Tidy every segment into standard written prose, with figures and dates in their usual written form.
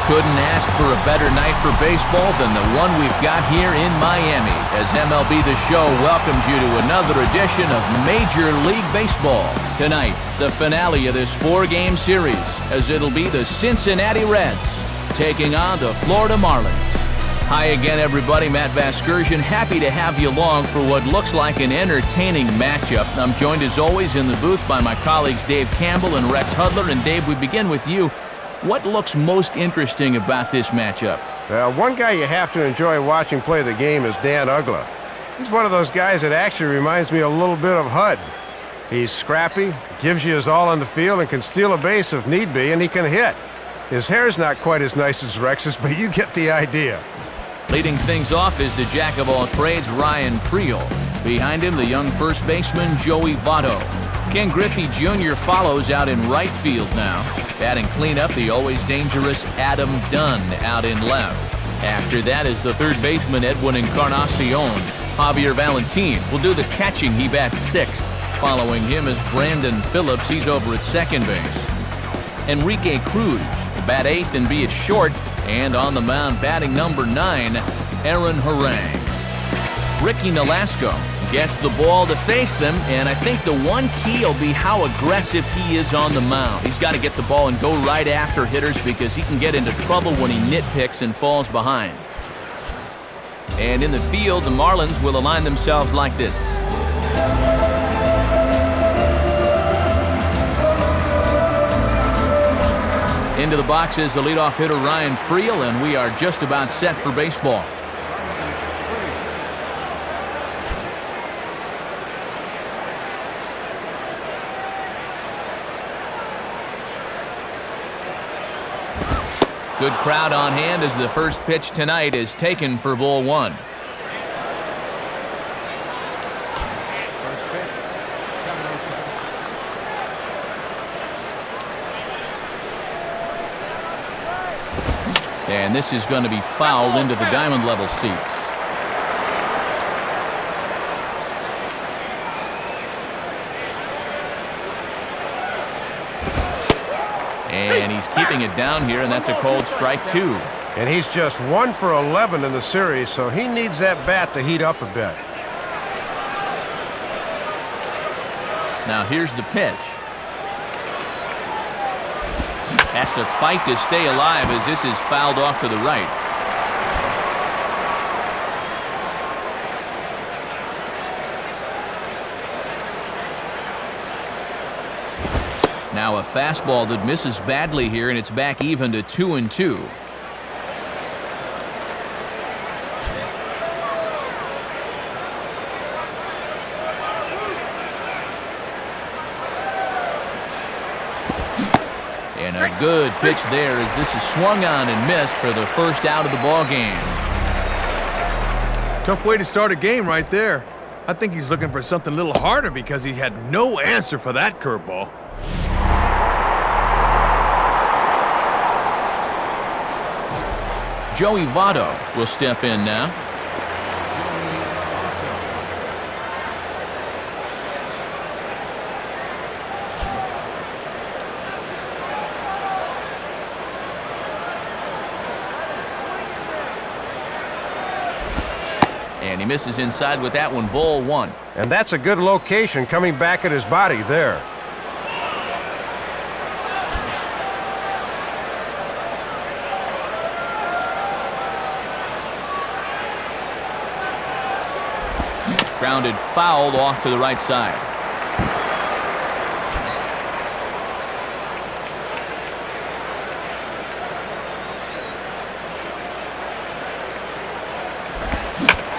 Couldn't ask for a better night for baseball than the one we've got here in Miami as MLB The Show welcomes you to another edition of Major League Baseball. Tonight, the finale of this four-game series as it'll be the Cincinnati Reds taking on the Florida Marlins. Hi again, everybody. Matt Vasgersian, happy to have you along for what looks like an entertaining matchup. I'm joined as always in the booth by my colleagues Dave Campbell and Rex Hudler. And Dave, we begin with you. What looks most interesting about this matchup? One guy you have to enjoy watching play the game is Dan Uggla. He's one of those guys that actually reminds me a little bit of Hud. He's scrappy, gives you his all on the field, and can steal a base if need be, and he can hit. His hair's not quite as nice as Rex's, but you get the idea. Leading things off is the jack-of-all-trades Ryan Freel. Behind him, the young first baseman Joey Votto. Ken Griffey Jr. follows out in right field now. Batting cleanup, the always dangerous Adam Dunn out in left. After that is the third baseman Edwin Encarnacion. Javier Valentin will do the catching. He bats sixth. Following him is Brandon Phillips. He's over at second base. Enrique Cruz will bat eighth and be at short. And on the mound, batting number 9, Aaron Harang. Ricky Nolasco gets the ball to face them, and I think the one key will be how aggressive he is on the mound. He's got to get the ball and go right after hitters because he can get into trouble when he nitpicks and falls behind. And in the field, the Marlins will align themselves like this. Into the box is the leadoff hitter Ryan Freel, and we are just about set for baseball. Good crowd on hand as the first pitch tonight is taken for ball one. And this is going to be fouled into the diamond level seats. And he's keeping it down here, and that's a called strike 2. And he's just 1 for 11 in the series, so he needs that bat to heat up a bit. Now here's the pitch. Has to fight to stay alive as this is fouled off to the right. Now a fastball that misses badly here, and it's back even to 2-2. And a good pitch there as this is swung on and missed for the first out of the ball game. Tough way to start a game right there. I think he's looking for something a little harder because he had no answer for that curveball. Joey Votto will step in now. And he misses inside with that one, ball 1. And that's a good location coming back at his body there. Grounded fouled off to the right side.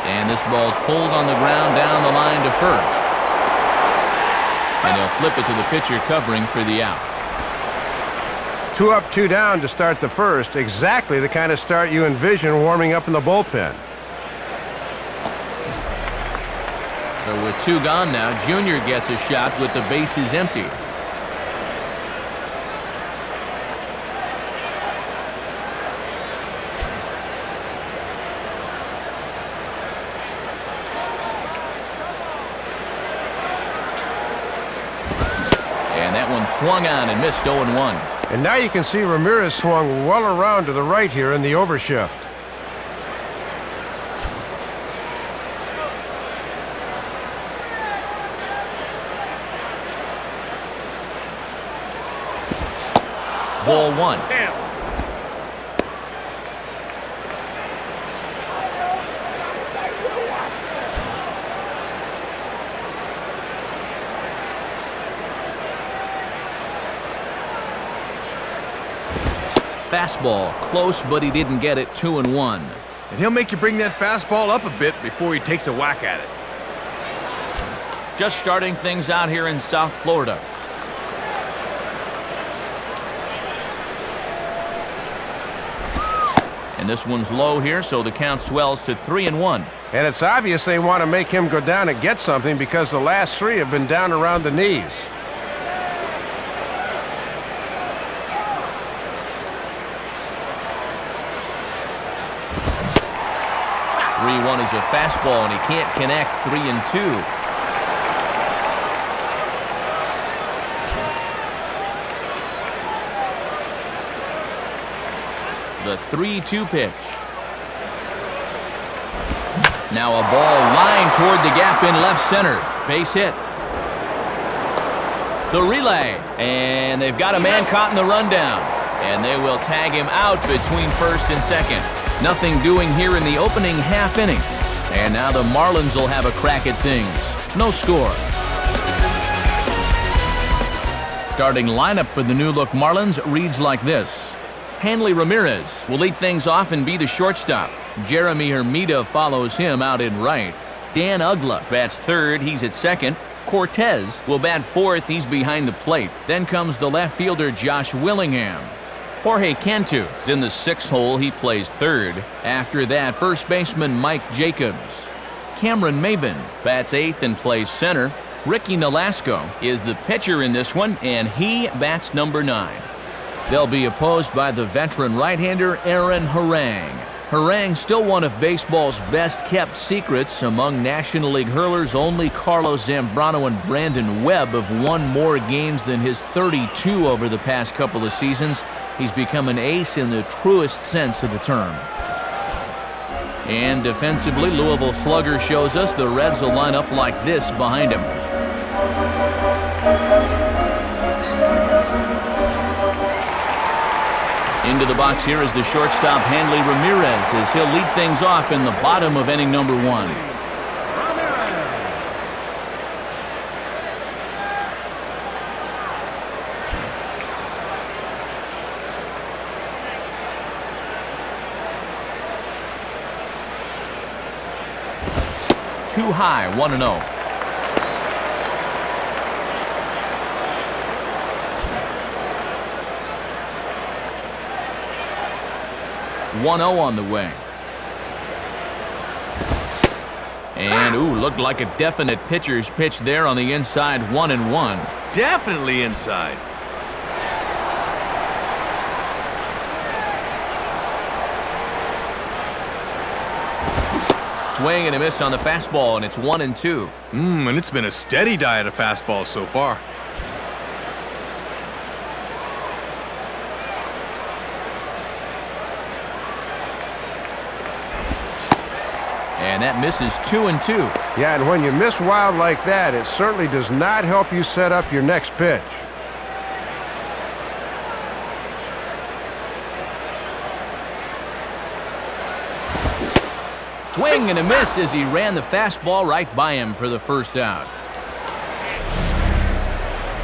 And this ball's pulled on the ground down the line to first. And he'll flip it to the pitcher covering for the out. 2 up, 2 down to start the first. Exactly the kind of start you envision warming up in the bullpen. So with 2 gone now, Junior gets a shot with the bases empty. And that one swung on and missed 0-1. And now you can see Ramirez swung well around to the right here in the overshift. Ball 1. Fastball, close, but he didn't get it. 2-1. And he'll make you bring that fastball up a bit before he takes a whack at it. Just starting things out here in South Florida. And this one's low here, so the count swells to 3-1. And it's obvious they want to make him go down and get something because the last 3 have been down around the knees. 3-1 is a fastball, and he can't connect. 3-2. The 3-2 pitch. Now a ball lined toward the gap in left center. Base hit. The relay. And they've got a man caught in the rundown. And they will tag him out between first and second. Nothing doing here in the opening half inning. And now the Marlins will have a crack at things. No score. Starting lineup for the new-look Marlins reads like this. Hanley Ramirez will lead things off and be the shortstop. Jeremy Hermida follows him out in right. Dan Uggla bats third. He's at second. Cortez will bat fourth. He's behind the plate. Then comes the left fielder Josh Willingham. Jorge Cantu is in the 6th hole. He plays third. After that, first baseman Mike Jacobs. Cameron Maben bats 8th and plays center. Ricky Nolasco is the pitcher in this one, and he bats number 9. They'll be opposed by the veteran right-hander Aaron Harang. Harang still one of baseball's best-kept secrets. Among National League hurlers, only Carlos Zambrano and Brandon Webb have won more games than his 32 over the past couple of seasons. He's become an ace in the truest sense of the term. And defensively, Louisville Slugger shows us the Reds will line up like this behind him. Into the box here is the shortstop Hanley Ramirez as he'll lead things off in the bottom of inning number 1. Too high, 1-0. On the way. And, looked like a definite pitcher's pitch there on the inside. 1-1. Definitely inside. Swing and a miss on the fastball, and it's 1-2. And it's been a steady diet of fastballs so far. And that misses. 2-2. Yeah, and when you miss wild like that, it certainly does not help you set up your next pitch. Swing and a miss as he ran the fastball right by him for the first out.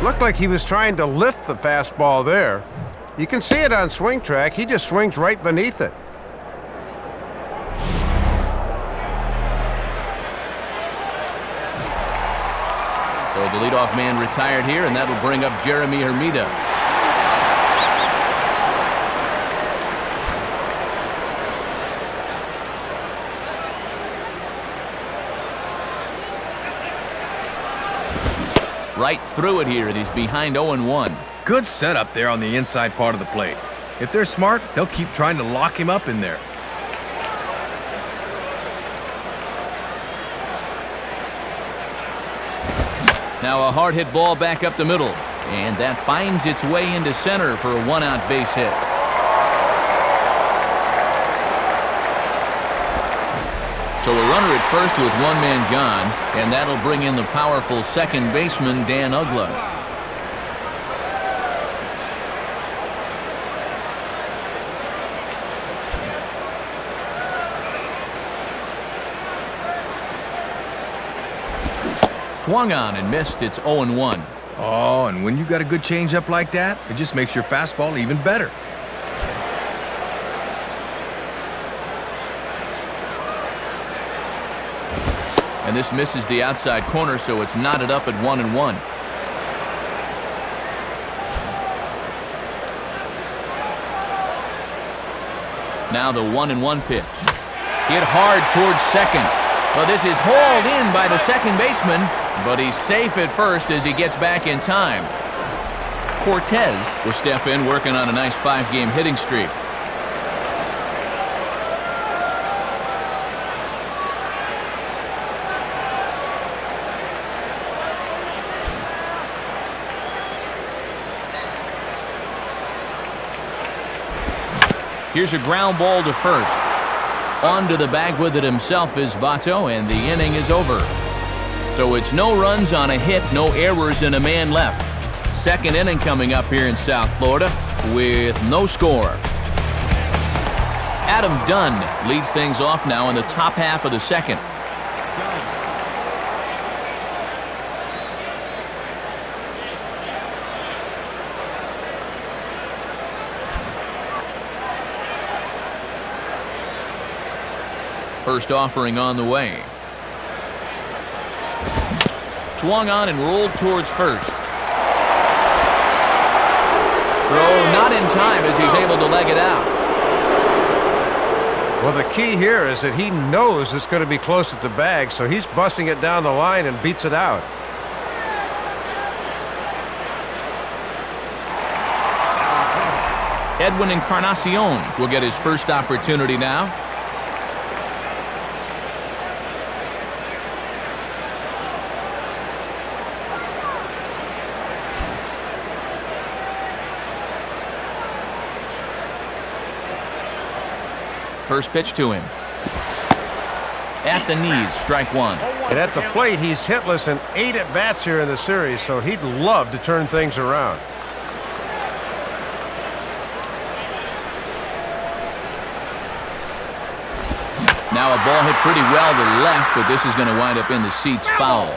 Looked like he was trying to lift the fastball there. You can see it on swing track. He just swings right beneath it. So the leadoff man retired here, and that'll bring up Jeremy Hermida. Right through it here, and he's behind 0-1. Good setup there on the inside part of the plate. If they're smart, they'll keep trying to lock him up in there. Now a hard hit ball back up the middle. And that finds its way into center for a one-out base hit. So a runner at first with one man gone, and that'll bring in the powerful second baseman, Dan Uggla. Swung on and missed. It's 0-1. Oh, and when you got a good changeup like that, it just makes your fastball even better. And this misses the outside corner, so it's knotted up at 1-1. Now the 1-1 pitch. Hit hard towards second. Well, this is hauled in by the second baseman, but he's safe at first as he gets back in time. Cortez will step in, working on a nice 5-game hitting streak. Here's a ground ball to first. On to the bag with it himself is Votto, and the inning is over. So it's no runs on a hit, no errors, and a man left. Second inning coming up here in South Florida with no score. Adam Dunn leads things off now in the top half of the second. First offering on the way. Swung on and rolled towards first. Throw not in time as he's able to leg it out. Well, the key here is that he knows it's going to be close at the bag, so he's busting it down the line and beats it out. Edwin Encarnacion will get his first opportunity now. First pitch to him. At the knees, strike one. And at the plate, he's hitless in 8 at-bats here in the series, so he'd love to turn things around. Now a ball hit pretty well to left, but this is going to wind up in the seats foul.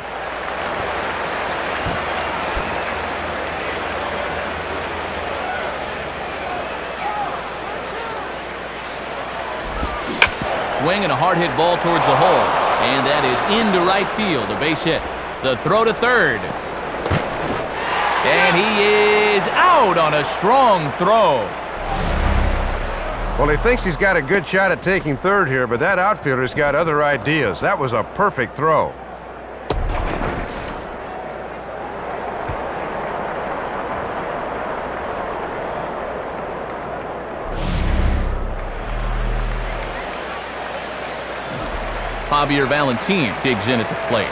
Swing and a hard hit ball towards the hole, and that is into right field, a base hit. The throw to third, and he is out on a strong throw. Well, he thinks he's got a good shot at taking third here, but that outfielder's got other ideas. That was a perfect throw. Javier Valentin digs in at the plate.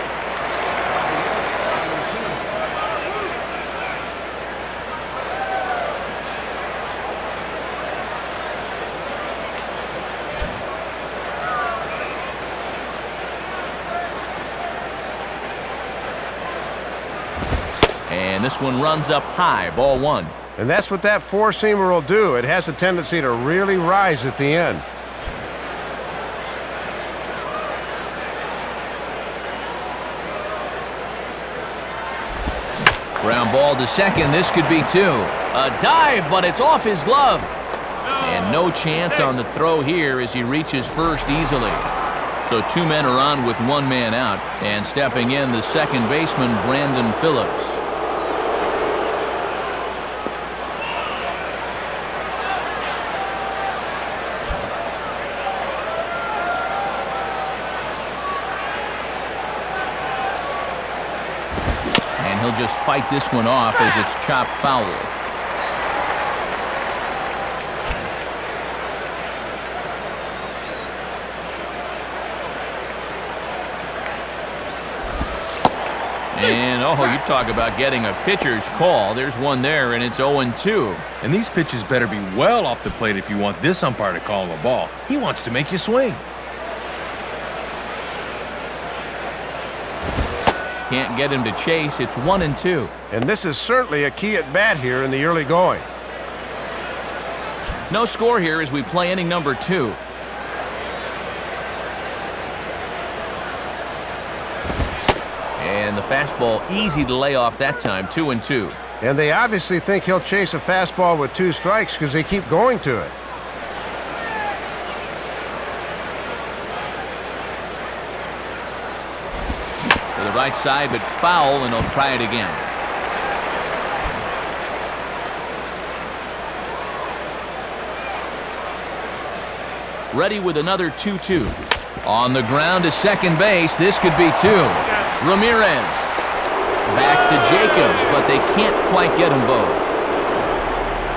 And this one runs up high, ball one. And that's what that four-seamer will do. It has a tendency to really rise at the end. Ground ball to second. This could be two. A dive, but it's off his glove. And no chance on the throw here as he reaches first easily. So 2 men are on with 1 man out. And stepping in, the second baseman, Brandon Phillips. He'll just fight this one off as it's chopped foul. And, oh, you talk about getting a pitcher's call. There's one there, and it's 0-2. And these pitches better be well off the plate if you want this umpire to call him a ball. He wants to make you swing. Can't get him to chase. It's 1-2. And this is certainly a key at bat here in the early going. No score here as we play inning number 2. And the fastball easy to lay off that time, 2-2. And they obviously think he'll chase a fastball with 2 strikes because they keep going to it. To the right side, but foul, and he'll try it again. Ready with another 2-2. On the ground to second base. This could be 2. Ramirez. Back to Jacobs, but they can't quite get them both.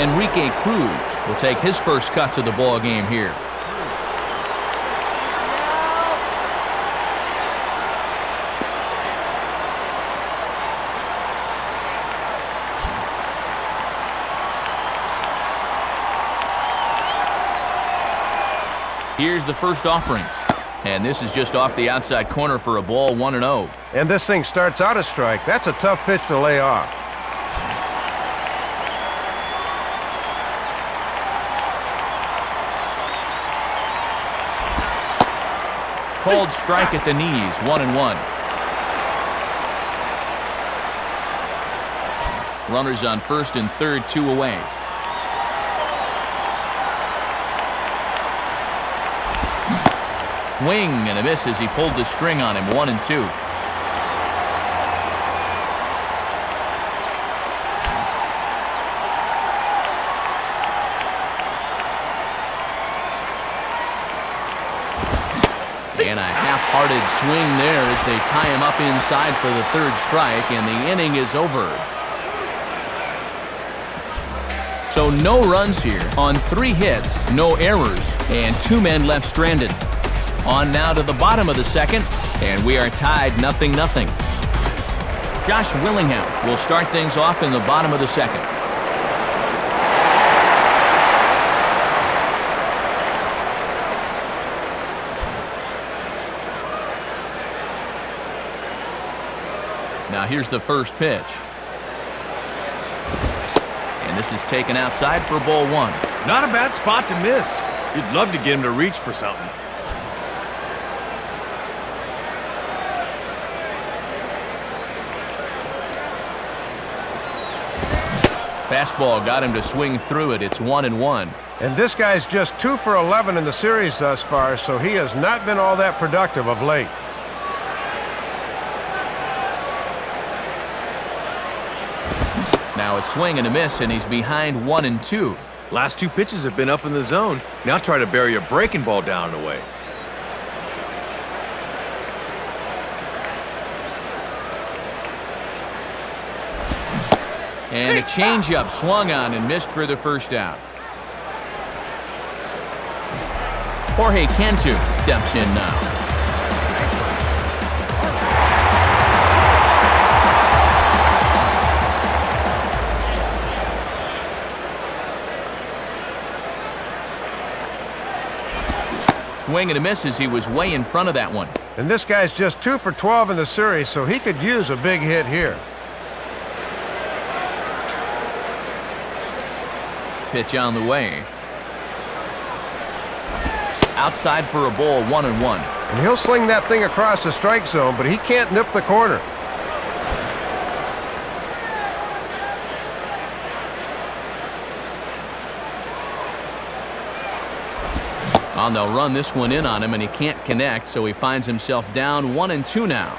Enrique Cruz will take his first cuts of the ball game here. Here's the first offering. And this is just off the outside corner for a ball, 1-0. And this thing starts out a strike. That's a tough pitch to lay off. Called strike at the knees, 1-1. Runners on first and third, 2 away. Swing and a miss as he pulled the string on him, 1-2. And a half-hearted swing there as they tie him up inside for the third strike, and the inning is over. So no runs here on 3 hits, no errors, and 2 men left stranded. On now to the bottom of the second, and we are tied 0-0. Josh Willingham will start things off in the bottom of the second. Now here's the first pitch. And this is taken outside for ball 1. Not a bad spot to miss. You'd love to get him to reach for something. Fastball got him to swing through it. It's 1-1. And this guy's just 2 for 11 in the series thus far, so he has not been all that productive of late. Now a swing and a miss, and he's behind 1-2. Last 2 pitches have been up in the zone. Now try to bury a breaking ball down and away. And a changeup swung on and missed for the first out. Jorge Cantu steps in now. Swing and a miss as he was way in front of that one. And this guy's just 2 for 12 in the series, so he could use a big hit here. Pitch on the way. Outside for a ball, 1-1. And he'll sling that thing across the strike zone, but he can't nip the corner. And they'll run this one in on him, and he can't connect, so he finds himself down 1-2 now.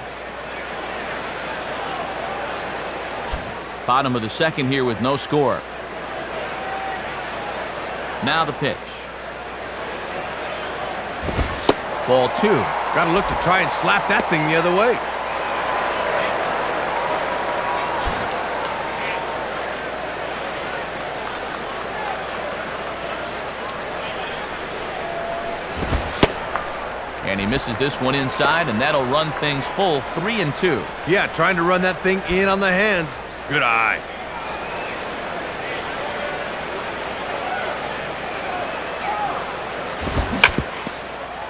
Bottom of the second here with no score. Now the pitch. Ball 2. Got to look to try and slap that thing the other way. And he misses this one inside, and that'll run things full 3-2. Yeah, trying to run that thing in on the hands. Good eye.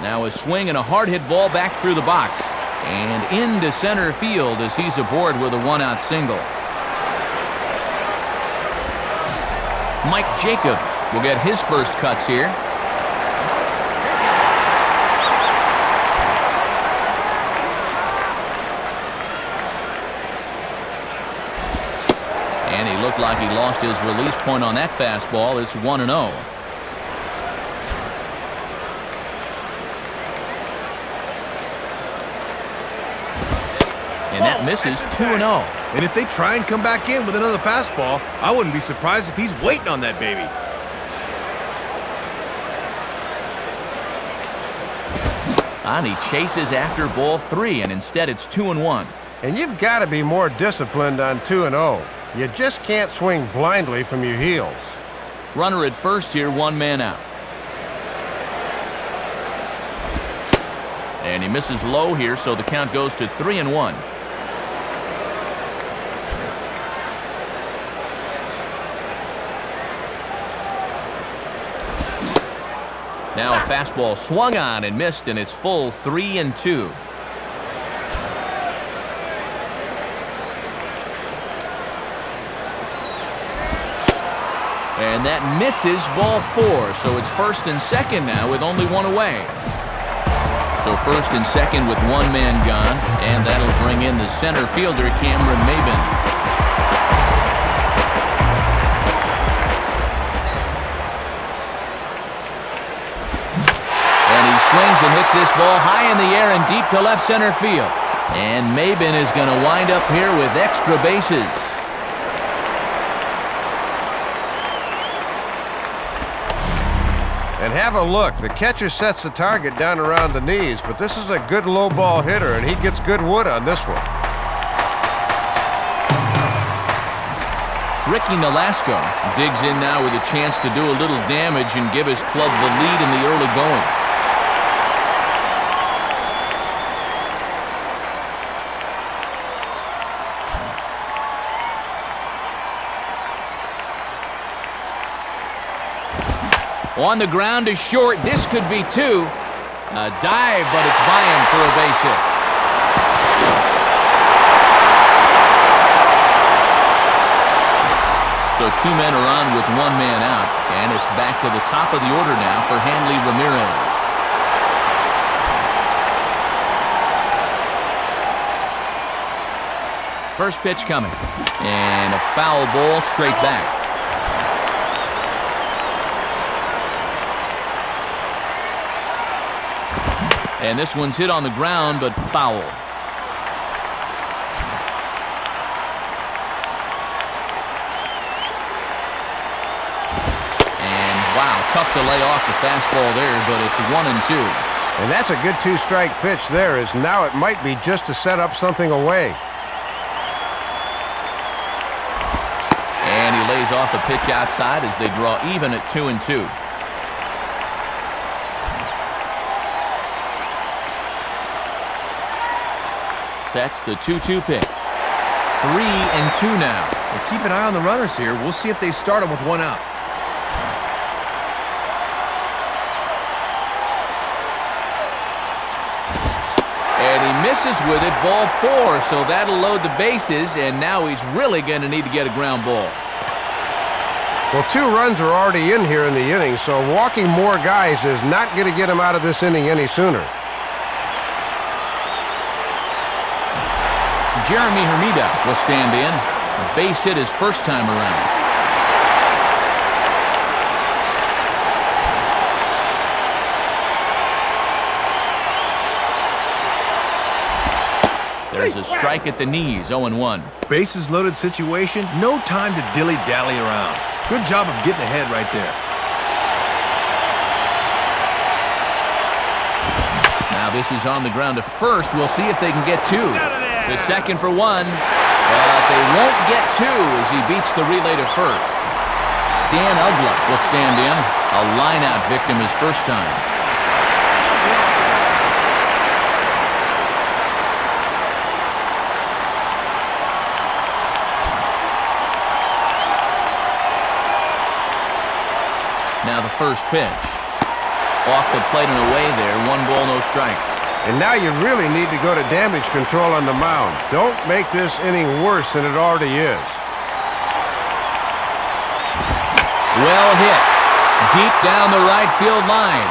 Now a swing and a hard hit ball back through the box. And into center field as he's aboard with a one-out single. Mike Jacobs will get his first cuts here. And he looked like he lost his release point on that fastball. It's 1-0. And that misses 2-0. And if they try and come back in with another fastball, I wouldn't be surprised if he's waiting on that baby. And he chases after ball 3, and instead it's 2-1. And you've got to be more disciplined on 2-0. You just can't swing blindly from your heels. Runner at first here, one man out. And he misses low here, so the count goes to 3-1. Now a fastball swung on and missed, and it's full 3-2. And that misses ball 4, so it's first and second now with only one away. So first and second with one man gone, and that'll bring in the center fielder, Cameron Maybin. Swings and hits this ball high in the air and deep to left center field. And Maybin is going to wind up here with extra bases. And have a look. The catcher sets the target down around the knees, but this is a good low ball hitter, and he gets good wood on this one. Ricky Nolasco digs in now with a chance to do a little damage and give his club the lead in the early going. On the ground is short. This could be 2. A dive, but it's by him for a base hit. So 2 men are on with 1 man out, and it's back to the top of the order now for Hanley Ramirez. First pitch coming, and a foul ball straight back. And this one's hit on the ground, but foul. And wow, tough to lay off the fastball there, but it's 1-2. And that's a good 2-strike pitch there, as now it might be just to set up something away. And he lays off a pitch outside as they draw even at 2-2. Sets the 2-2 pitch. 3-2 now. Well, keep an eye on the runners here. We'll see if they start them with 1 out. And he misses with it, ball 4, so that'll load the bases, and now he's really going to need to get a ground ball. Well, 2 runs are already in here in the inning, so walking more guys is not going to get him out of this inning any sooner. Jeremy Hermida will stand in. A base hit his first time around. There's a strike at the knees, 0-1. Bases loaded situation, no time to dilly-dally around. Good job of getting ahead right there. Now this is on the ground to first. We'll see if they can get 2. To second for 1, but they won't get 2 as he beats the relay to first. Dan Ugla will stand in, a line-out victim his first time. Now the first pitch. Off the plate and away there. 1 ball, no strikes. And now you really need to go to damage control on the mound. Don't make this inning worse than it already is. Well hit. Deep down the right field line.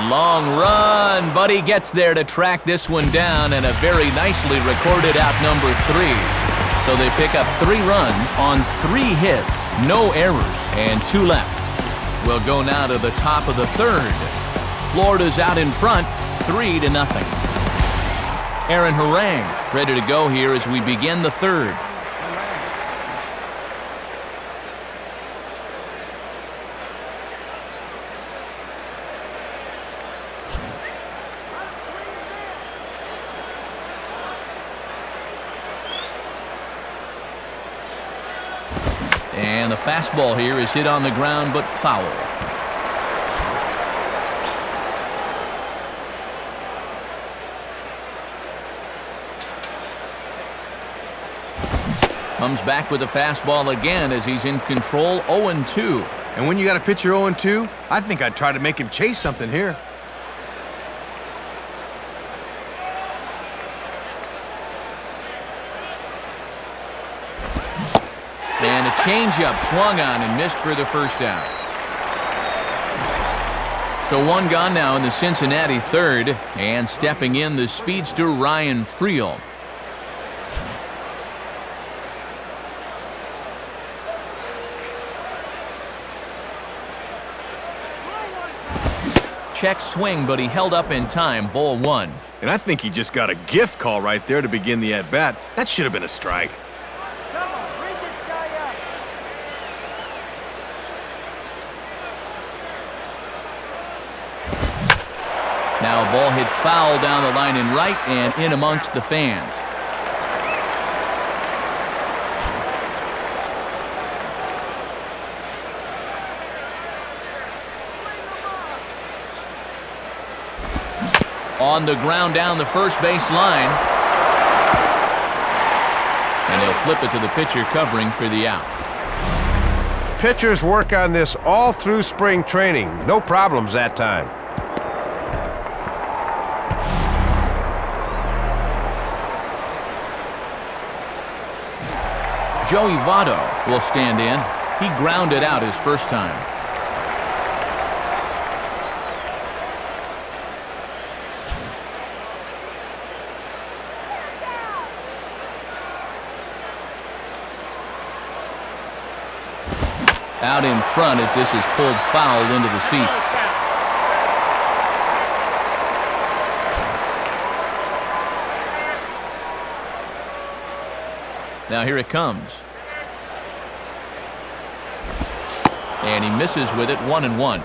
Long run, but he gets there to track this one down, and a very nicely recorded out number 3. So they pick up 3 runs on 3 hits, no errors, and 2 left. We'll go now to the top of the 3rd. Florida's out in front, 3-0. Aaron Harang ready to go here as we begin the 3rd. And the fastball here is hit on the ground but foul. Comes back with a fastball again as he's in control. 0-2. And when you got a pitcher 0-2, I think I'd try to make him chase something here. And a changeup swung on and missed for the first down. So 1 gone now in the Cincinnati 3rd, and stepping in the speedster Ryan Friel. Check swing, but he held up in time. Ball 1. And I think he just got a gift call right there to begin the at-bat. That should have been a strike. Now a ball hit foul down the line in right and in amongst the fans. On the ground down the first base line. And he'll flip it to the pitcher covering for the out. Pitchers work on this all through spring training. No problems that time. Joey Votto will stand in. He grounded out his first time. Out in front as this is pulled foul into the seats. Now here it comes. And he misses with it. 1-1.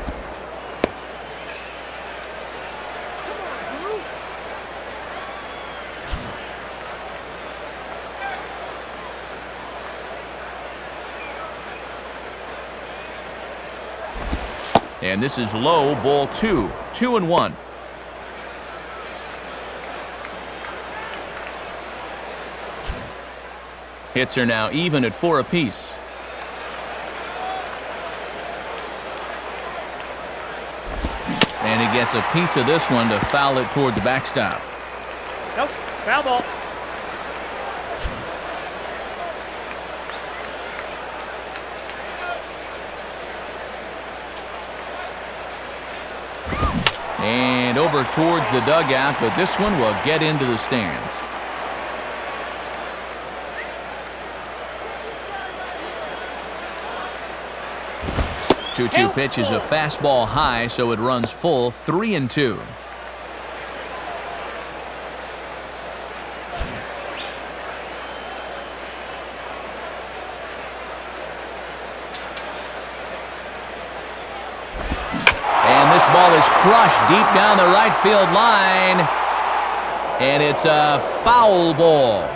And this is low. Ball 2. 2-1. Hits are now even at 4 apiece. And he gets a piece of this one to foul it toward the backstop. Nope, foul ball. And over towards the dugout, but this one will get into the stands. 2-2 pitch is a fastball high, so it runs full. 3-2. And this ball is crushed deep down the right field line, and it's a foul ball.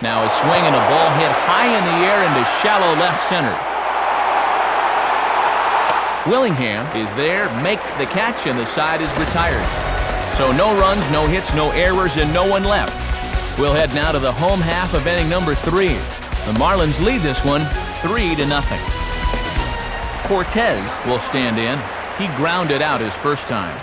Now a swing and a ball hit high in the air into shallow left center. Willingham is there, makes the catch, and the side is retired. So no runs, no hits, no errors, and no one left. We'll head now to the home half of inning number 3. The Marlins lead this one 3-0. Cortez will stand in. He grounded out his first time.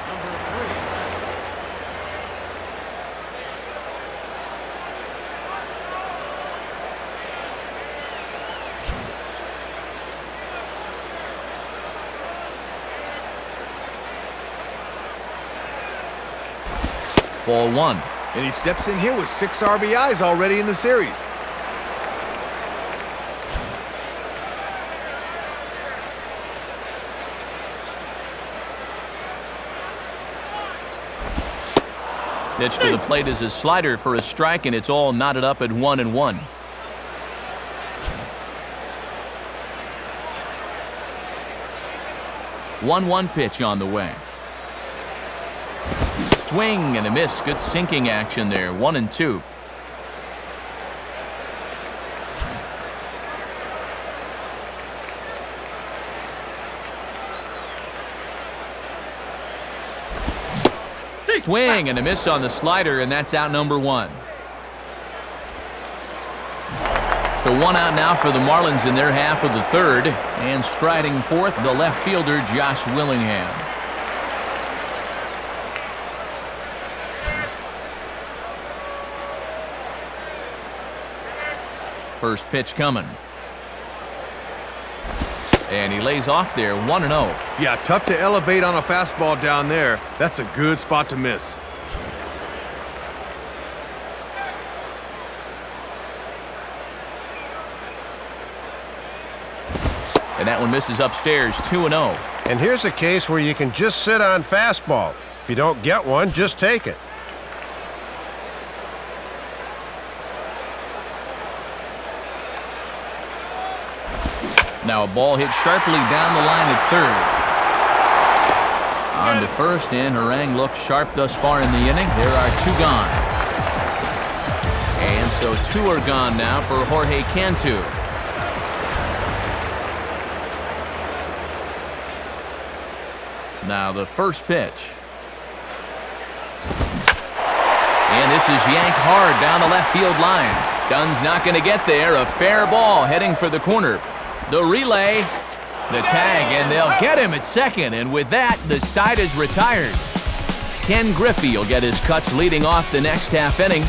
Ball 1. And he steps in here with 6 RBIs already in the series. Pitch to the plate is a slider for a strike, and it's all knotted up at 1-1. One pitch on the way. Swing and a miss. Good sinking action there. 1-2. Swing and a miss on the slider, and that's out number 1. So 1 out now for the Marlins in their half of the 3rd, and striding forth, the left fielder, Josh Willingham. First pitch coming. And he lays off there, 1-0. Yeah, tough to elevate on a fastball down there. That's a good spot to miss. And that one misses upstairs, 2-0. And here's a case where you can just sit on fastball. If you don't get one, just take it. Now a ball hit sharply down the line at 3rd. On to first, and Harang looks sharp thus far in the inning. There are 2 gone. And so 2 are gone now for Jorge Cantu. Now the first pitch. And this is yanked hard down the left field line. Dunn's not going to get there. A fair ball heading for the corner. The relay, the tag, and they'll get him at second. And with that, the side is retired. Ken Griffey will get his cuts leading off the next half inning.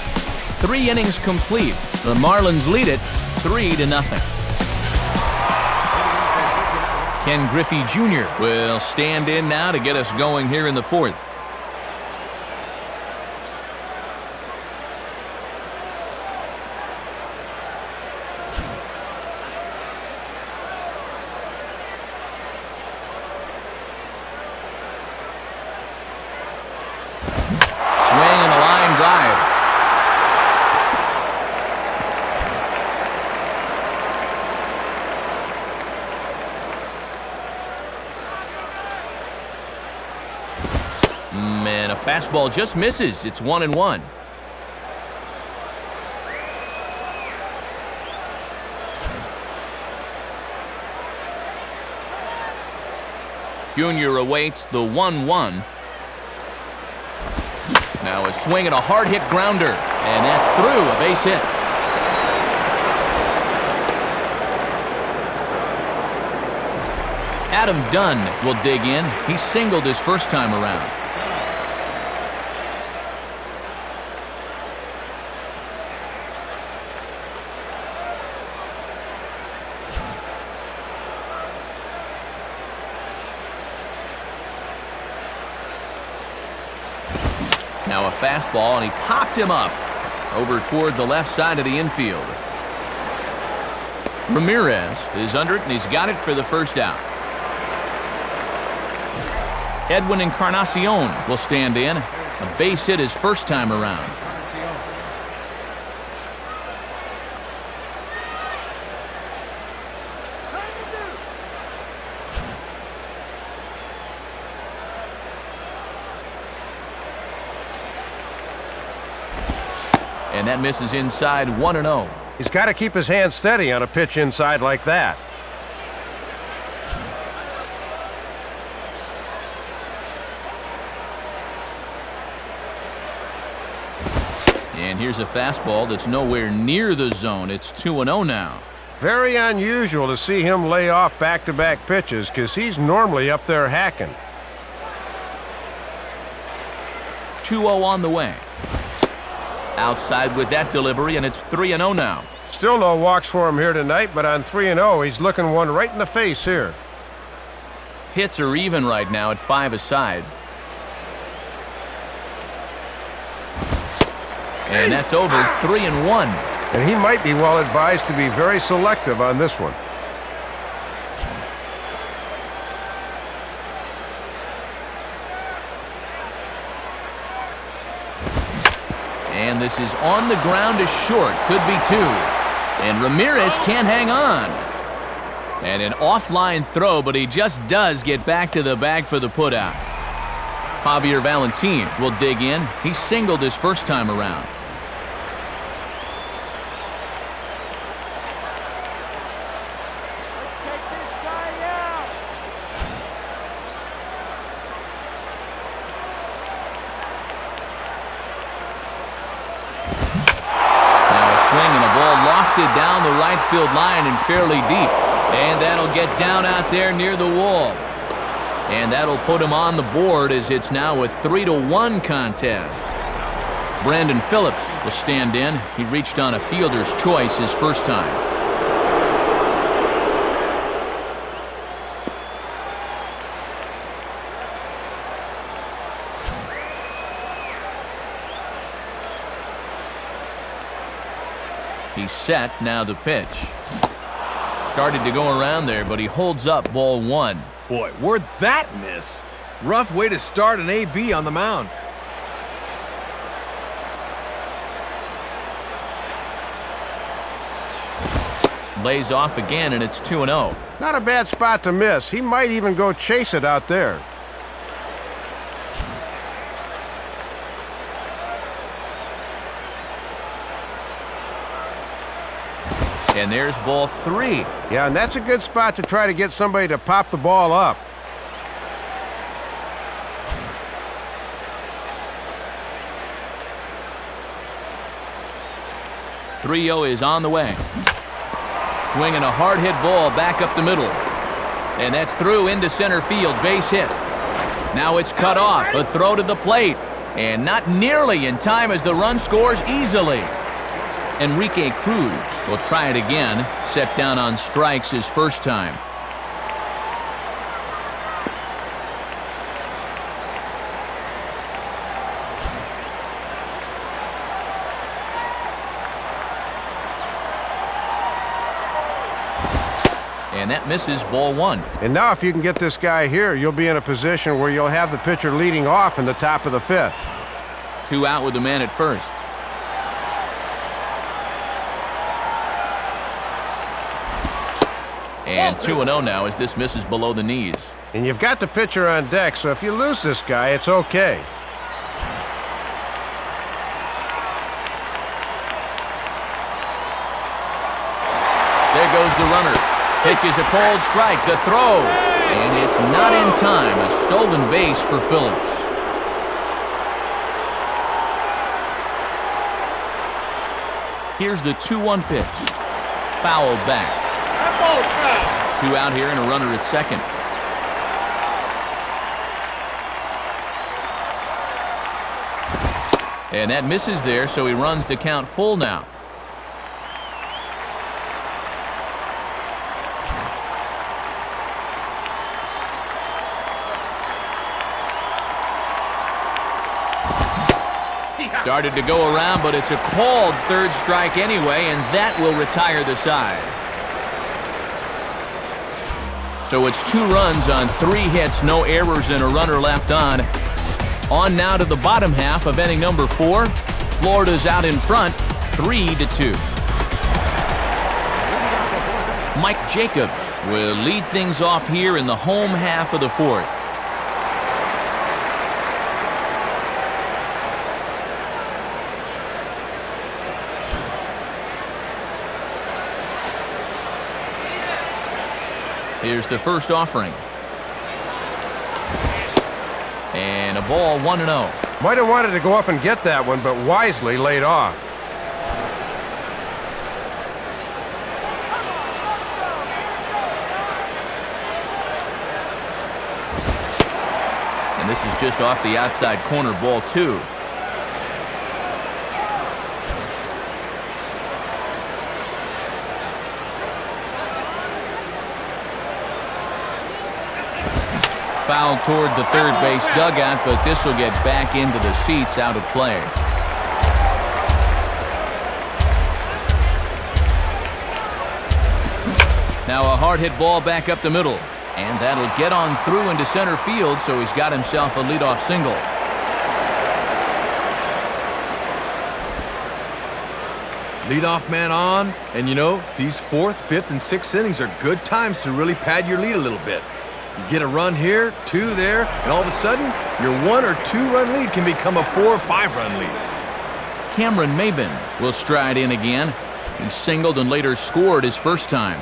3 innings complete. The Marlins lead it 3-0. Ken Griffey Jr. will stand in now to get us going here in the 4th. Fastball just misses. It's 1-1. Junior awaits the 1-1. Now a swing and a hard hit grounder, and that's through, a base hit. Adam Dunn will dig in. He singled his first time around. Now a fastball, and he popped him up over toward the left side of the infield. Ramirez is under it, and he's got it for the first out. Edwin Encarnacion will stand in. A base hit his first time around. And that misses inside, 1-0. He's got to keep his hand steady on a pitch inside like that. And here's a fastball that's nowhere near the zone. It's 2-0 now. Very unusual to see him lay off back-to-back pitches because he's normally up there hacking. 2-0 on the way. Outside with that delivery, and it's 3-0 now. Still no walks for him here tonight, but on 3-0, he's looking one right in the face here. Hits are even right now at 5 aside. And that's over. 3-1. And he might be well advised to be very selective on this one. And this is on the ground to short. Could be 2. And Ramirez can't hang on. And an offline throw, but he just does get back to the bag for the putout. Javier Valentin will dig in. He singled his first time around. Down the right field line and fairly deep, and that'll get down out there near the wall, and that'll put him on the board as it's now a 3-1 contest. Brandon Phillips will stand in. He reached on a fielder's choice his first time. He's set, now the pitch. Started to go around there, but he holds up ball 1. Boy, where'd that miss? Rough way to start an AB on the mound. Lays off again, and it's 2-0. Not a bad spot to miss. He might even go chase it out there. And there's ball 3. Yeah, and that's a good spot to try to get somebody to pop the ball up. .30 is on the way. Swinging a hard hit ball back up the middle. And that's through into center field. Base hit. Now it's cut off. A throw to the plate. And not nearly in time as the run scores easily. Enrique Cruz will try it again. Set down on strikes his first time. And that misses ball 1. And now if you can get this guy here, you'll be in a position where you'll have the pitcher leading off in the top of the 5th. 2 out with the man at first. And 2-0 now as this misses below the knees. And you've got the pitcher on deck, so if you lose this guy, it's okay. There goes the runner. Pitches a cold strike. The throw. And it's not in time. A stolen base for Phillips. Here's the 2-1 pitch. Fouled back. 2 out here and a runner at second. And that misses there, so he runs the count full now. Started to go around, but it's a called third strike anyway, and that will retire the side. So it's 2 runs on 3 hits, no errors, and a runner left on. On now to the bottom half of inning number 4. Florida's out in front, 3-2. Mike Jacobs will lead things off here in the home half of the 4th. Here's the first offering. And a ball 1-0. Might have wanted to go up and get that one, but wisely laid off. And this is just off the outside corner, ball 2. Foul toward the third base dugout, but this will get back into the seats, out of play. Now a hard hit ball back up the middle, and that'll get on through into center field, so he's got himself a leadoff single. Leadoff man on, and you know, these 4th, 5th, and 6th innings are good times to really pad your lead a little bit. You get a run here, 2 there, and all of a sudden, your 1 or 2 run lead can become a 4 or 5 run lead. Cameron Maben will stride in again. He singled and later scored his first time.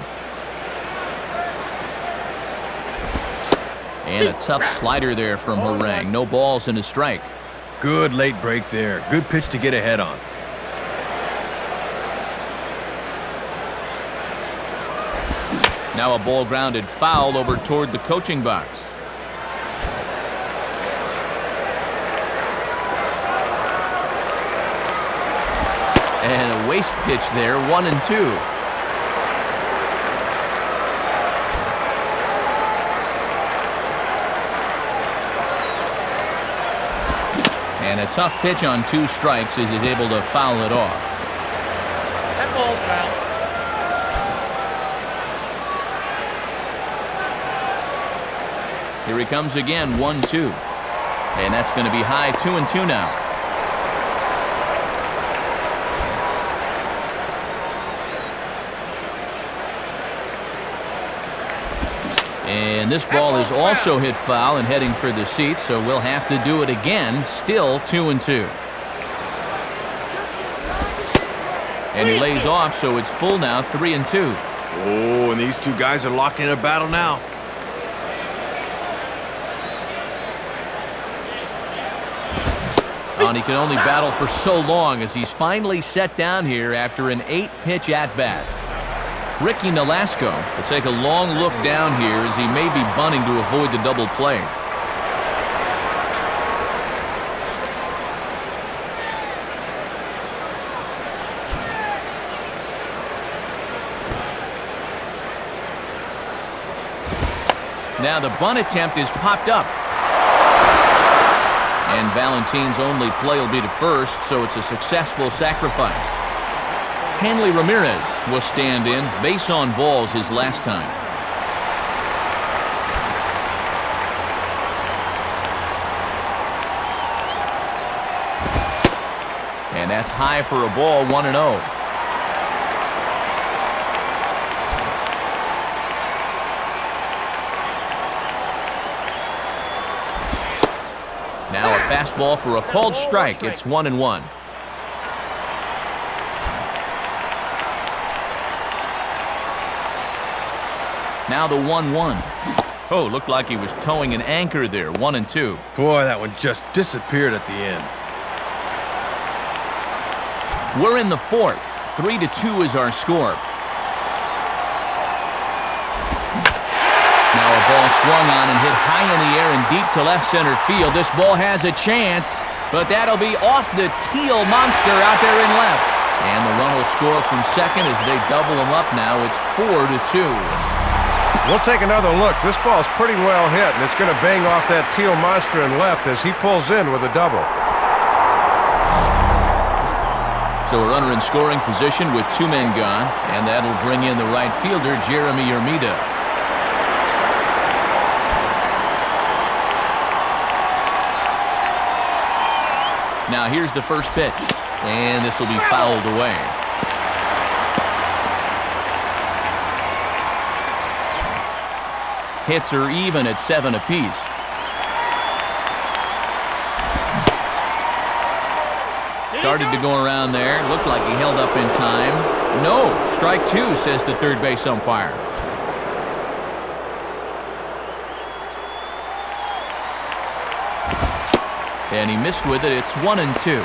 And a tough slider there from Harang. No balls and a strike. Good late break there. Good pitch to get ahead on. Now a ball grounded foul over toward the coaching box. And a waste pitch there, 1-2. And a tough pitch on 2 strikes as he's able to foul it off. That ball's foul. Here he comes again, 1-2. And that's going to be high, 2-2 now. And this ball is also hit foul and heading for the seats, so we'll have to do it again. Still 2-2. And he lays off, so it's full now, 3-2. Oh, and these 2 guys are locked in a battle now. And he can only battle for so long as he's finally set down here after an 8-pitch at-bat. Ricky Nolasco will take a long look down here as he may be bunting to avoid the double play. Now the bunt attempt is popped up. And Valentin's only play will be to first, so it's a successful sacrifice. Hanley Ramirez will stand in, base on balls his last time. And that's high for a ball, 1-0. Now a fastball for a called strike. It's 1-1. Now the 1-1. Oh, looked like he was towing an anchor there. 1-2. Boy, that one just disappeared at the end. We're in the 4th. 3-2 is our score. Now a ball swung on and hit high in the air and deep to left center field. This ball has a chance, but that'll be off the teal monster out there in left. And the run will score from second as they double him up now. It's 4-2. We'll take another look. This ball's pretty well hit, and it's going to bang off that teal monster in left as he pulls in with a double. So a runner in scoring position with 2 men gone, and that'll bring in the right fielder, Jeremy Armida. Now here's the first pitch, and this will be fouled away. Hits are even at 7 apiece. Started to go around there. Looked like he held up in time. No, strike 2, says the third base umpire. and he missed with it. It's 1-2.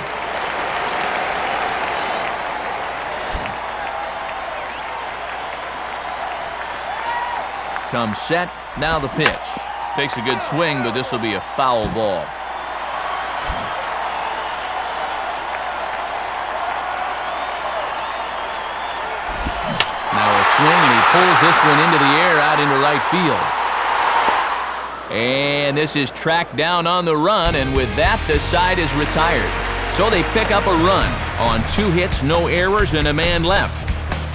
Comes set, now the pitch. Takes a good swing, but this will be a foul ball. Now a swing, and he pulls this one into the air out into right field. And this is tracked down on the run, and with that, the side is retired. So they pick up a run on 2 hits, no errors, and a man left.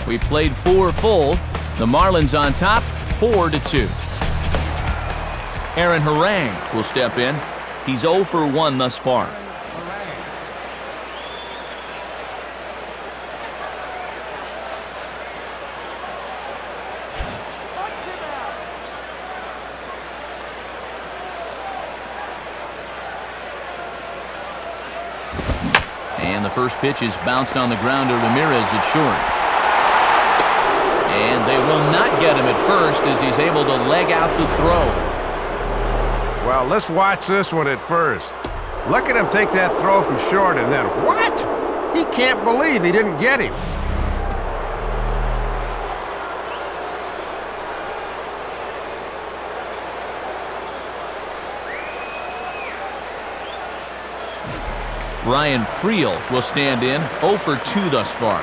We played 4 full. The Marlins on top, 4-2. Aaron Harang will step in. He's 0 for 1 thus far. And the first pitch is bounced on the ground to Ramirez at short. And they will not get him at first as he's able to leg out the throw. Well, let's watch this one at first. Look at him take that throw from short, and then what? He can't believe he didn't get him. Ryan Friel will stand in, 0 for 2 thus far.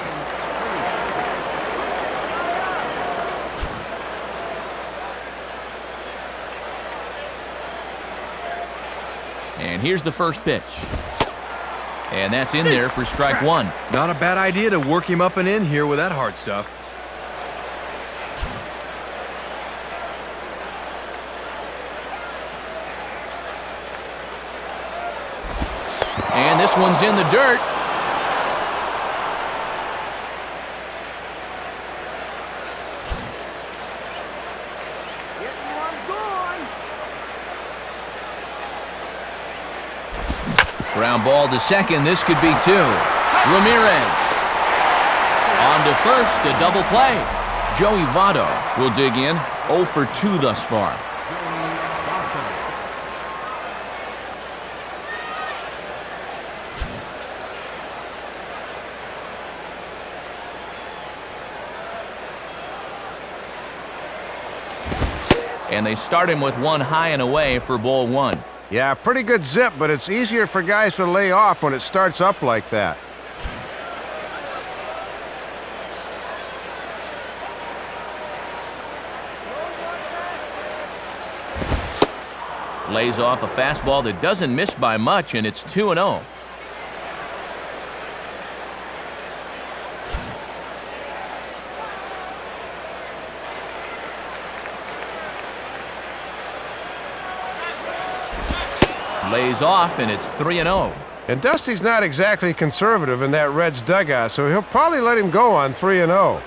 And here's the first pitch. And that's in there for strike 1. Not a bad idea to work him up and in here with that hard stuff. And this one's in the dirt. Ground ball to second. This could be 2. Ramirez. On to first, a double play. Joey Votto will dig in, 0 for 2 thus far. And they start him with 1 high and away for ball 1. Yeah, pretty good zip, but it's easier for guys to lay off when it starts up like that. Lays off a fastball that doesn't miss by much, and it's 2-0. Lays off, and it's 3-0. And Dusty's not exactly conservative in that Reds dugout, so he'll probably let him go on 3-0.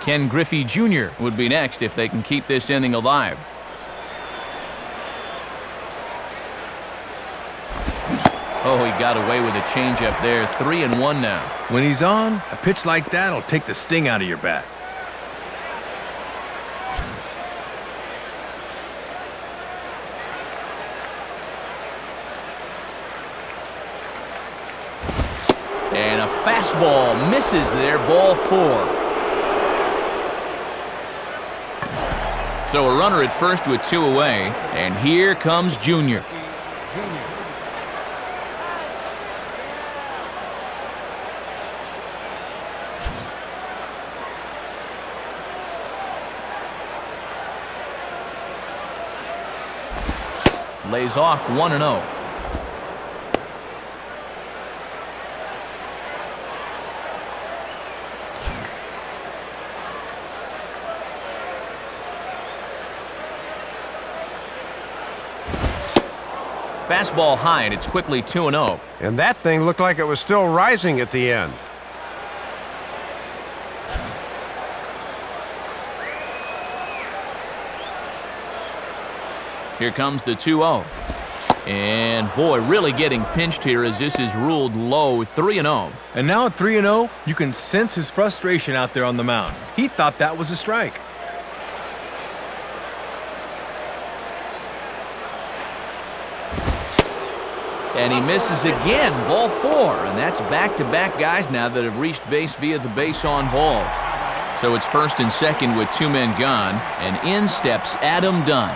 Ken Griffey Jr. would be next if they can keep this inning alive. Oh, he got away with a changeup there. 3-1 now. When he's on, a pitch like that will take the sting out of your bat. And a fastball misses there, ball 4. So a runner at first with 2 away, and here comes Junior. Lays off 1-0. Fastball high, and it's quickly 2-0. And that thing looked like it was still rising at the end. Here comes the 2-0. And boy, really getting pinched here as this is ruled low, 3-0. And now at 3-0, you can sense his frustration out there on the mound. He thought that was a strike. And he misses again, ball 4. And that's back-to-back guys now that have reached base via the base on balls. So it's first and second with 2 men gone, and in steps Adam Dunn.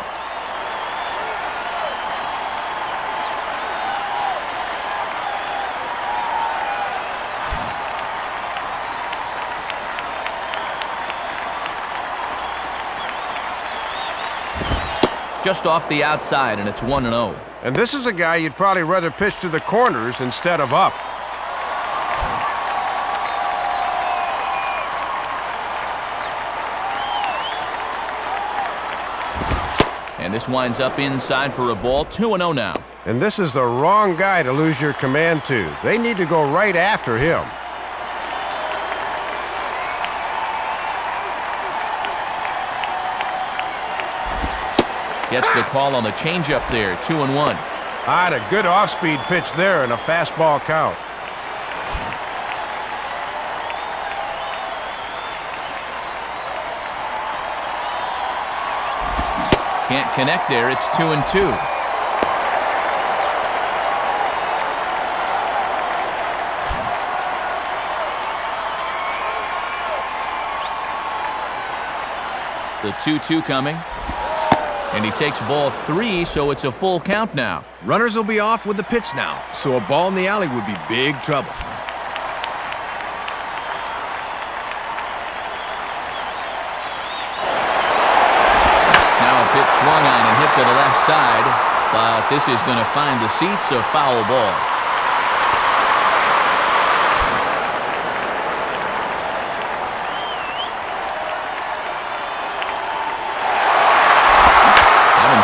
Just off the outside, and it's 1-0. And this is a guy you'd probably rather pitch to the corners instead of up. And this winds up inside for a ball, 2-0 now. And this is the wrong guy to lose your command to. They need to go right after him. Gets the call on the changeup there, 2-1. A good off-speed pitch there and a fastball count. Can't connect there, it's 2-2. The 2-2 coming. And he takes ball 3, so it's a full count now. Runners will be off with the pitch now, so a ball in the alley would be big trouble. Now a pitch swung on and hit to the left side, but this is going to find the seats, a foul ball.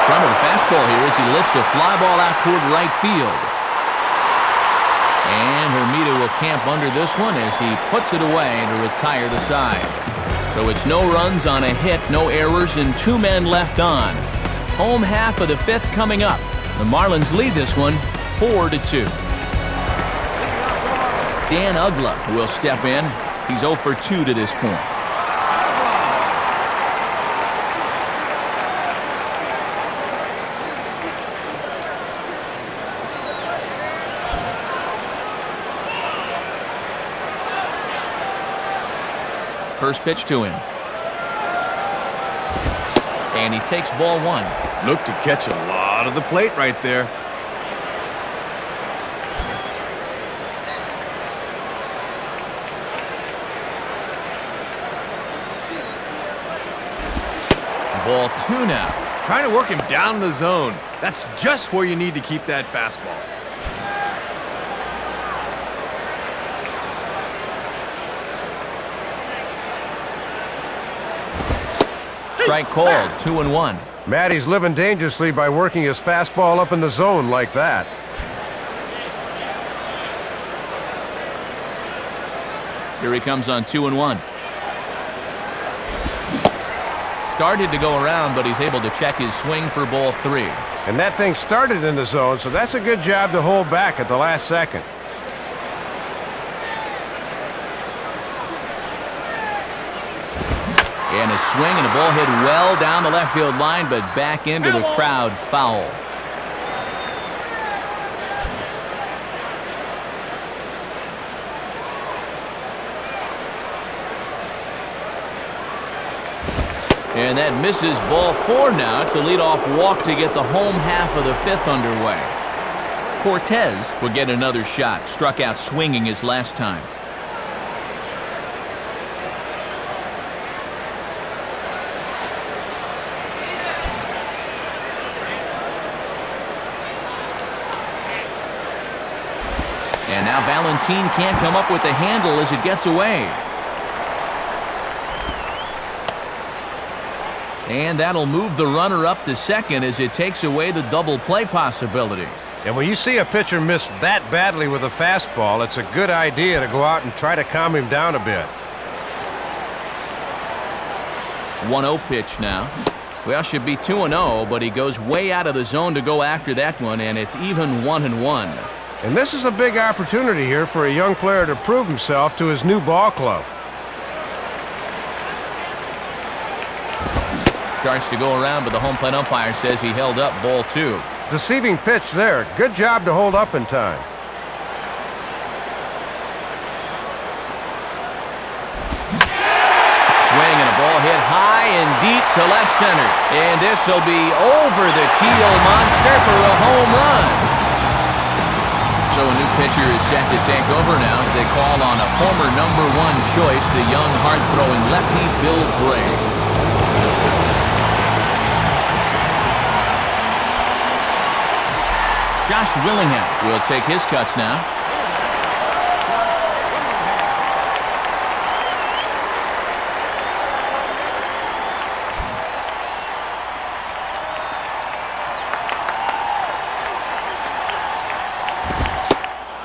Front of the fastball here as he lifts a fly ball out toward right field. And Hermida will camp under this one as he puts it away to retire the side. So it's no runs on a hit, no errors, and 2 men left on. Home half of the 5th coming up. The Marlins lead this one 4-2. Dan Uggla will step in. He's 0 for 2 to this point. First pitch to him. And he takes ball 1. Look to catch a lot of the plate right there. Ball 2 now. Trying to work him down the zone. That's just where you need to keep that fastball. Strike called, 2-1. Matty's living dangerously by working his fastball up in the zone like that. Here he comes on 2-1. Started to go around, but he's able to check his swing for ball 3. And that thing started in the zone, so that's a good job to hold back at the last second. And a swing and a ball hit well down the left field line, but back into the crowd, foul. And that misses, ball 4 now. It's a leadoff walk to get the home half of the 5th underway. Cortez will get another shot, struck out swinging his last time. And now Valentin can't come up with the handle as it gets away. And that'll move the runner up to second as it takes away the double play possibility. And when you see a pitcher miss that badly with a fastball, it's a good idea to go out and try to calm him down a bit. 1-0 pitch now. Well, should be 2-0, but he goes way out of the zone to go after that one, and it's even 1-1. And this is a big opportunity here for a young player to prove himself to his new ball club. Starts to go around, but the home plate umpire says he held up ball 2. Deceiving pitch there. Good job to hold up in time. Swing and a ball hit high and deep to left center. And this will be over the Teal monster for a home run. So a new pitcher is set to take over now as they call on a former #1 choice, the young, hard-throwing lefty Bill Gray. Josh Willingham will take his cuts now.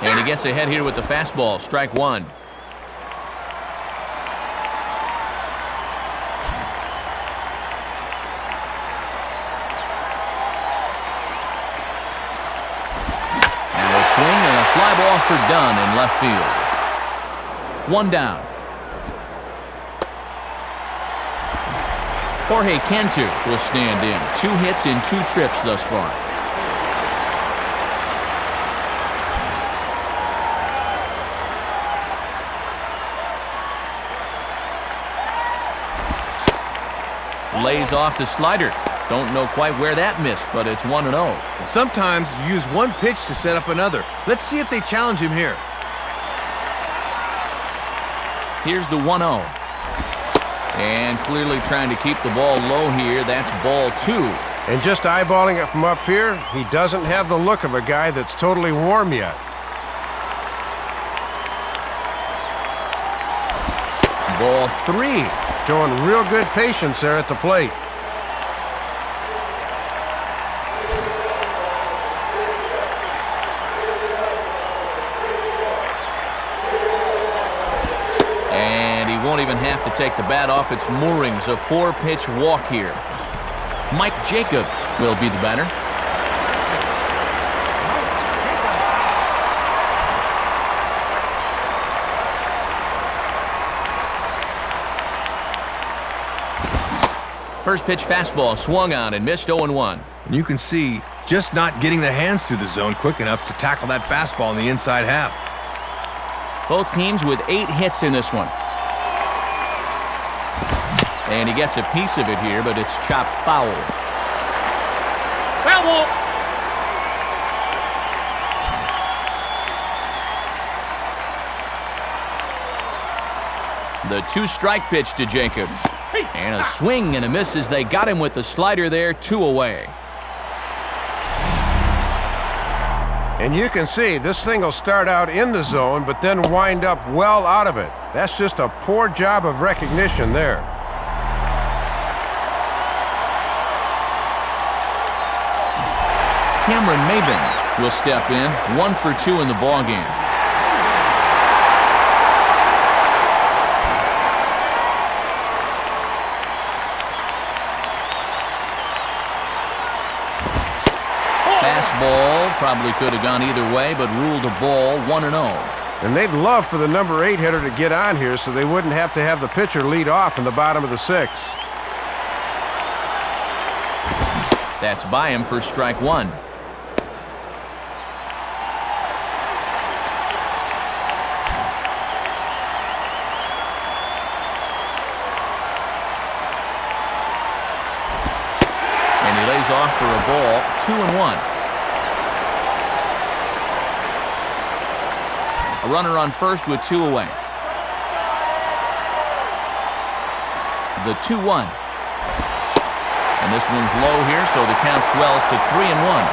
And he gets ahead here with the fastball. Strike one. And a swing and a fly ball for Dunn in left field. One down. Jorge Cantu will stand in. 2 hits in 2 trips thus far. Lays off the slider. Don't know quite where that missed, but it's 1-0. And sometimes you use one pitch to set up another. Let's see if they challenge him here. Here's the 1-0. And clearly trying to keep the ball low here. That's ball 2. And just eyeballing it from up here, he doesn't have the look of a guy that's totally warm yet. Ball 3. Showing real good patience there at the plate. And he won't even have to take the bat off its moorings. A 4-pitch walk here. Mike Jacobs will be the batter. First pitch fastball swung on and missed 0-1. And you can see just not getting the hands through the zone quick enough to tackle that fastball in the inside half. Both teams with 8 hits in this one. And he gets a piece of it here, but it's chopped foul. Foul ball. The 2-strike pitch to Jacobs. And a swing and a miss as they got him with the slider there, 2 away. And you can see this thing will start out in the zone, but then wind up well out of it. That's just a poor job of recognition there. Cameron Maben will step in, 1 for 2 in the ballgame. Fastball probably could have gone either way, but ruled a ball, 1-0. And they'd love for the #8 hitter to get on here so they wouldn't have to have the pitcher lead off in the bottom of the 6th. That's by him for strike 1. And he lays off for a ball, 2-1. A runner on first with 2 away. The 2-1. And this one's low here, so the count swells to 3-1.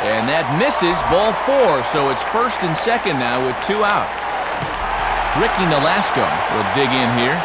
And that misses, ball 4, so it's first and second now with 2 out. Ricky Nolasco will dig in here.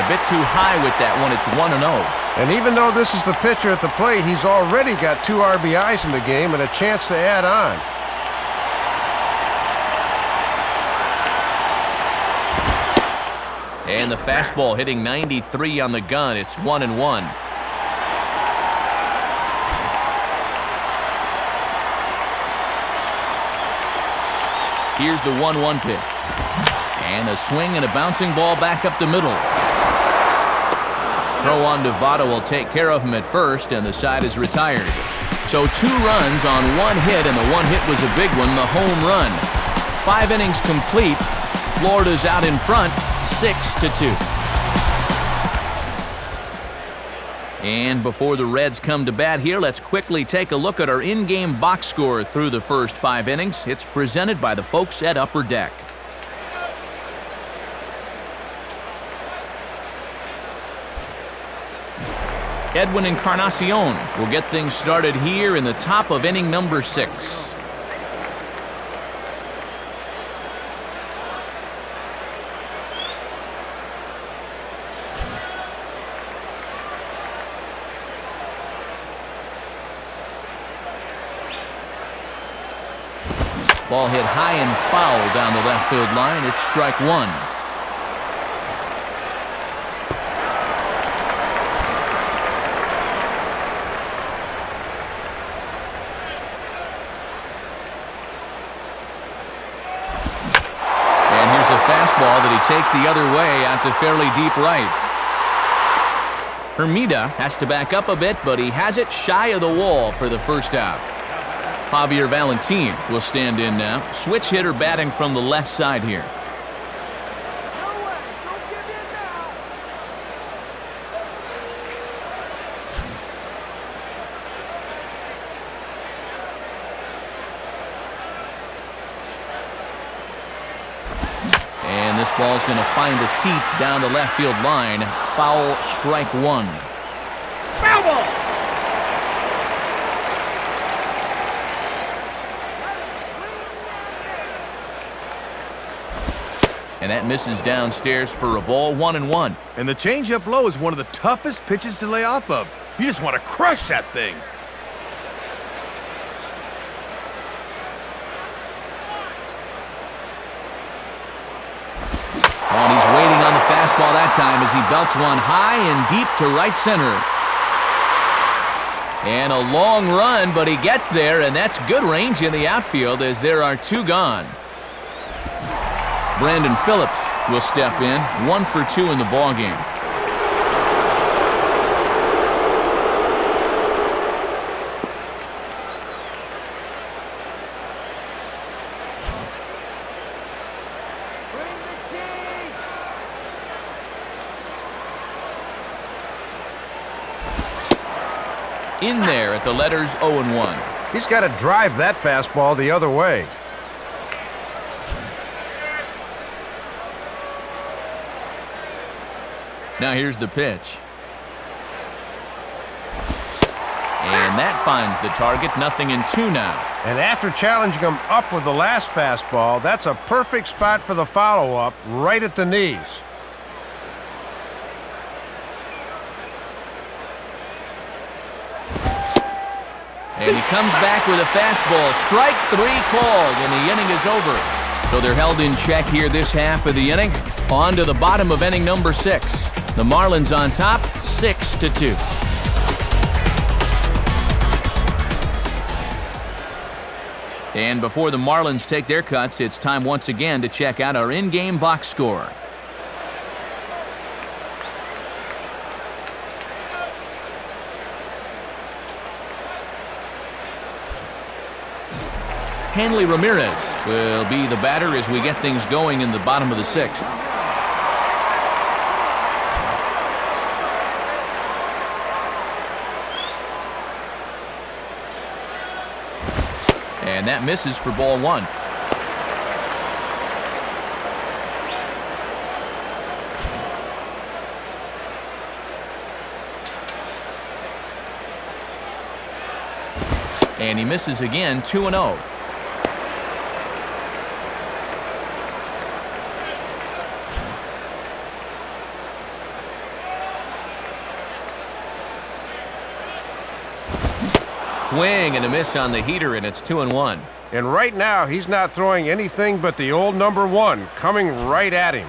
Bit too high with that one. It's 1-0. And even though this is the pitcher at the plate, he's already got 2 RBIs in the game and a chance to add on. And the fastball hitting 93 on the gun. It's 1-1. Here's the 1-1 pitch. And a swing and a bouncing ball back up the middle. Throw on to Votto will take care of him at first, and the side is retired. So 2 runs on 1 hit, and the 1 hit was a big one, the home run. 5 innings complete. Florida's out in front, 6-2. And before the Reds come to bat here, let's quickly take a look at our in-game box score through the first 5 innings. It's presented by the folks at Upper Deck. Edwin Encarnacion will get things started here in the top of inning number 6. Ball hit high and foul down the left field line. It's strike 1. And here's a fastball that he takes the other way out to fairly deep right. Hermida has to back up a bit, but he has it shy of the wall for the first out. Javier Valentin will stand in now. Switch hitter batting from the left side here. And this ball's going to find the seats down the left field line. Foul, strike 1. Foul ball. And that misses downstairs for a ball, 1-1. And the changeup low is one of the toughest pitches to lay off of. You just want to crush that thing. Oh, and he's waiting on the fastball that time as he belts one high and deep to right center. And a long run, but he gets there, and that's good range in the outfield as there are 2 gone. Brandon Phillips will step in, 1 for 2 in the ballgame. In there at the letters 0-1. He's got to drive that fastball the other way. Now here's the pitch. And that finds the target, 0-2 now. And after challenging him up with the last fastball, that's a perfect spot for the follow-up, right at the knees. And he comes back with a fastball. Strike 3 called, and the inning is over. So they're held in check here this half of the inning. On to the bottom of inning number 6. The Marlins on top, 6-2. And before the Marlins take their cuts, it's time once again to check out our in-game box score. Hanley Ramirez will be the batter as we get things going in the bottom of the 6th. And that misses for ball 1. And he misses again, 2-0. Swing and a miss on the heater, and it's 2-1. And right now, he's not throwing anything but the old number 1 coming right at him.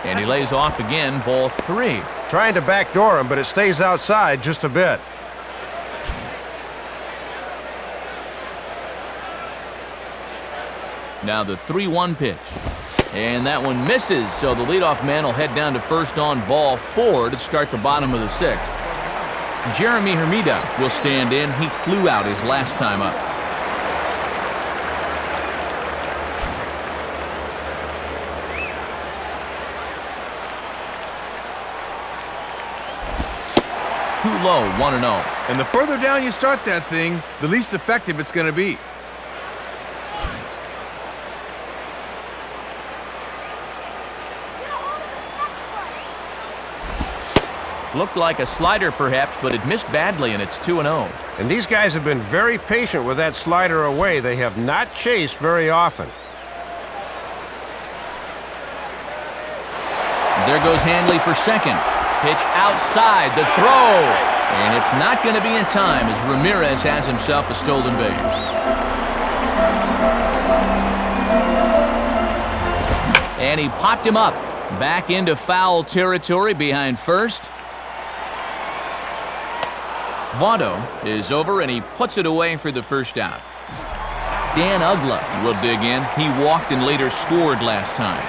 And he lays off again, ball 3. Trying to backdoor him, but it stays outside just a bit. Now the 3-1 pitch. And that one misses, so the leadoff man will head down to first on ball 4 to start the bottom of the 6th. Jeremy Hermida will stand in. He flew out his last time up. Too low, 1-0. And the further down you start that thing, the least effective it's going to be. Looked like a slider perhaps, but it missed badly, and it's 2-0. And these guys have been very patient with that slider away. They have not chased very often. There goes Hanley for second. Pitch outside, the throw. And it's not going to be in time as Ramirez has himself a stolen base. And he popped him up. Back into foul territory behind first. Votto is over, and he puts it away for the first out. Dan Uggla will dig in. He walked and later scored last time.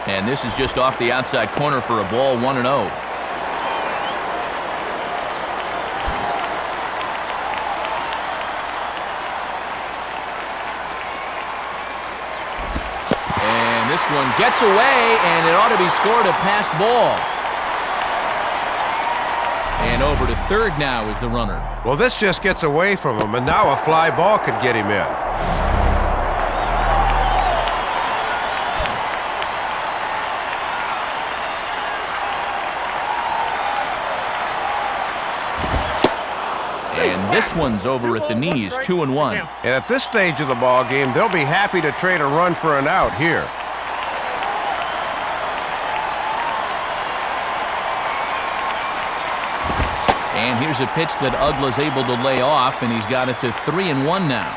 And this is just off the outside corner for a ball, 1-0. This one gets away, and it ought to be scored a passed ball. And over to third now is the runner. Well, this just gets away from him, and now a fly ball could get him in. And this one's over at the knees, 2-1. And at this stage of the ball game, they'll be happy to trade a run for an out here. And here's a pitch that Uggla's able to lay off, and he's got it to 3-1 now.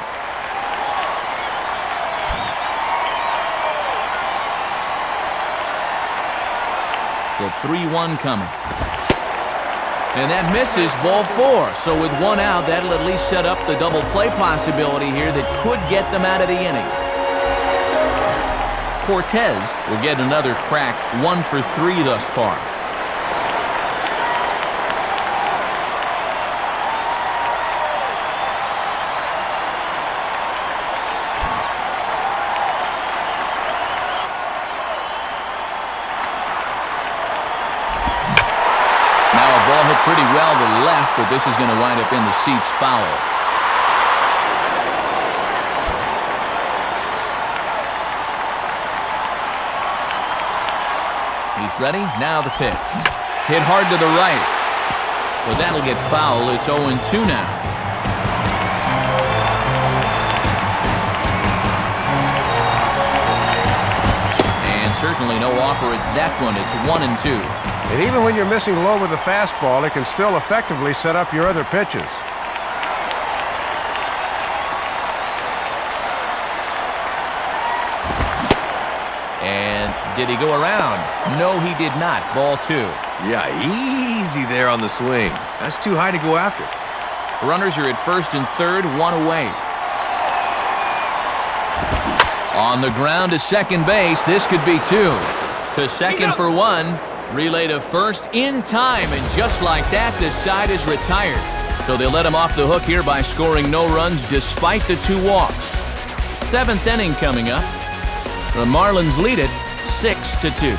The 3-1 coming. And that misses, ball 4. So with one out, that'll at least set up the double play possibility here that could get them out of the inning. Cortez will get another crack, 1 for 3 thus far. Pretty well to the left, but this is going to wind up in the seats foul. He's ready. Now the pitch. Hit hard to the right. But that'll get foul. It's 0-2 now. And certainly no offer at that one. It's 1-2. And even when you're missing low with the fastball, it can still effectively set up your other pitches. And did he go around? No, he did not. Ball 2. Yeah, easy there on the swing. That's too high to go after. Runners are at first and third, 1 away. On the ground to second base, this could be 2. To second for 1. Relay to first in time, and just like that, the side is retired. So they let him off the hook here by scoring no runs despite the 2 walks. 7th inning coming up. The Marlins lead it 6-2.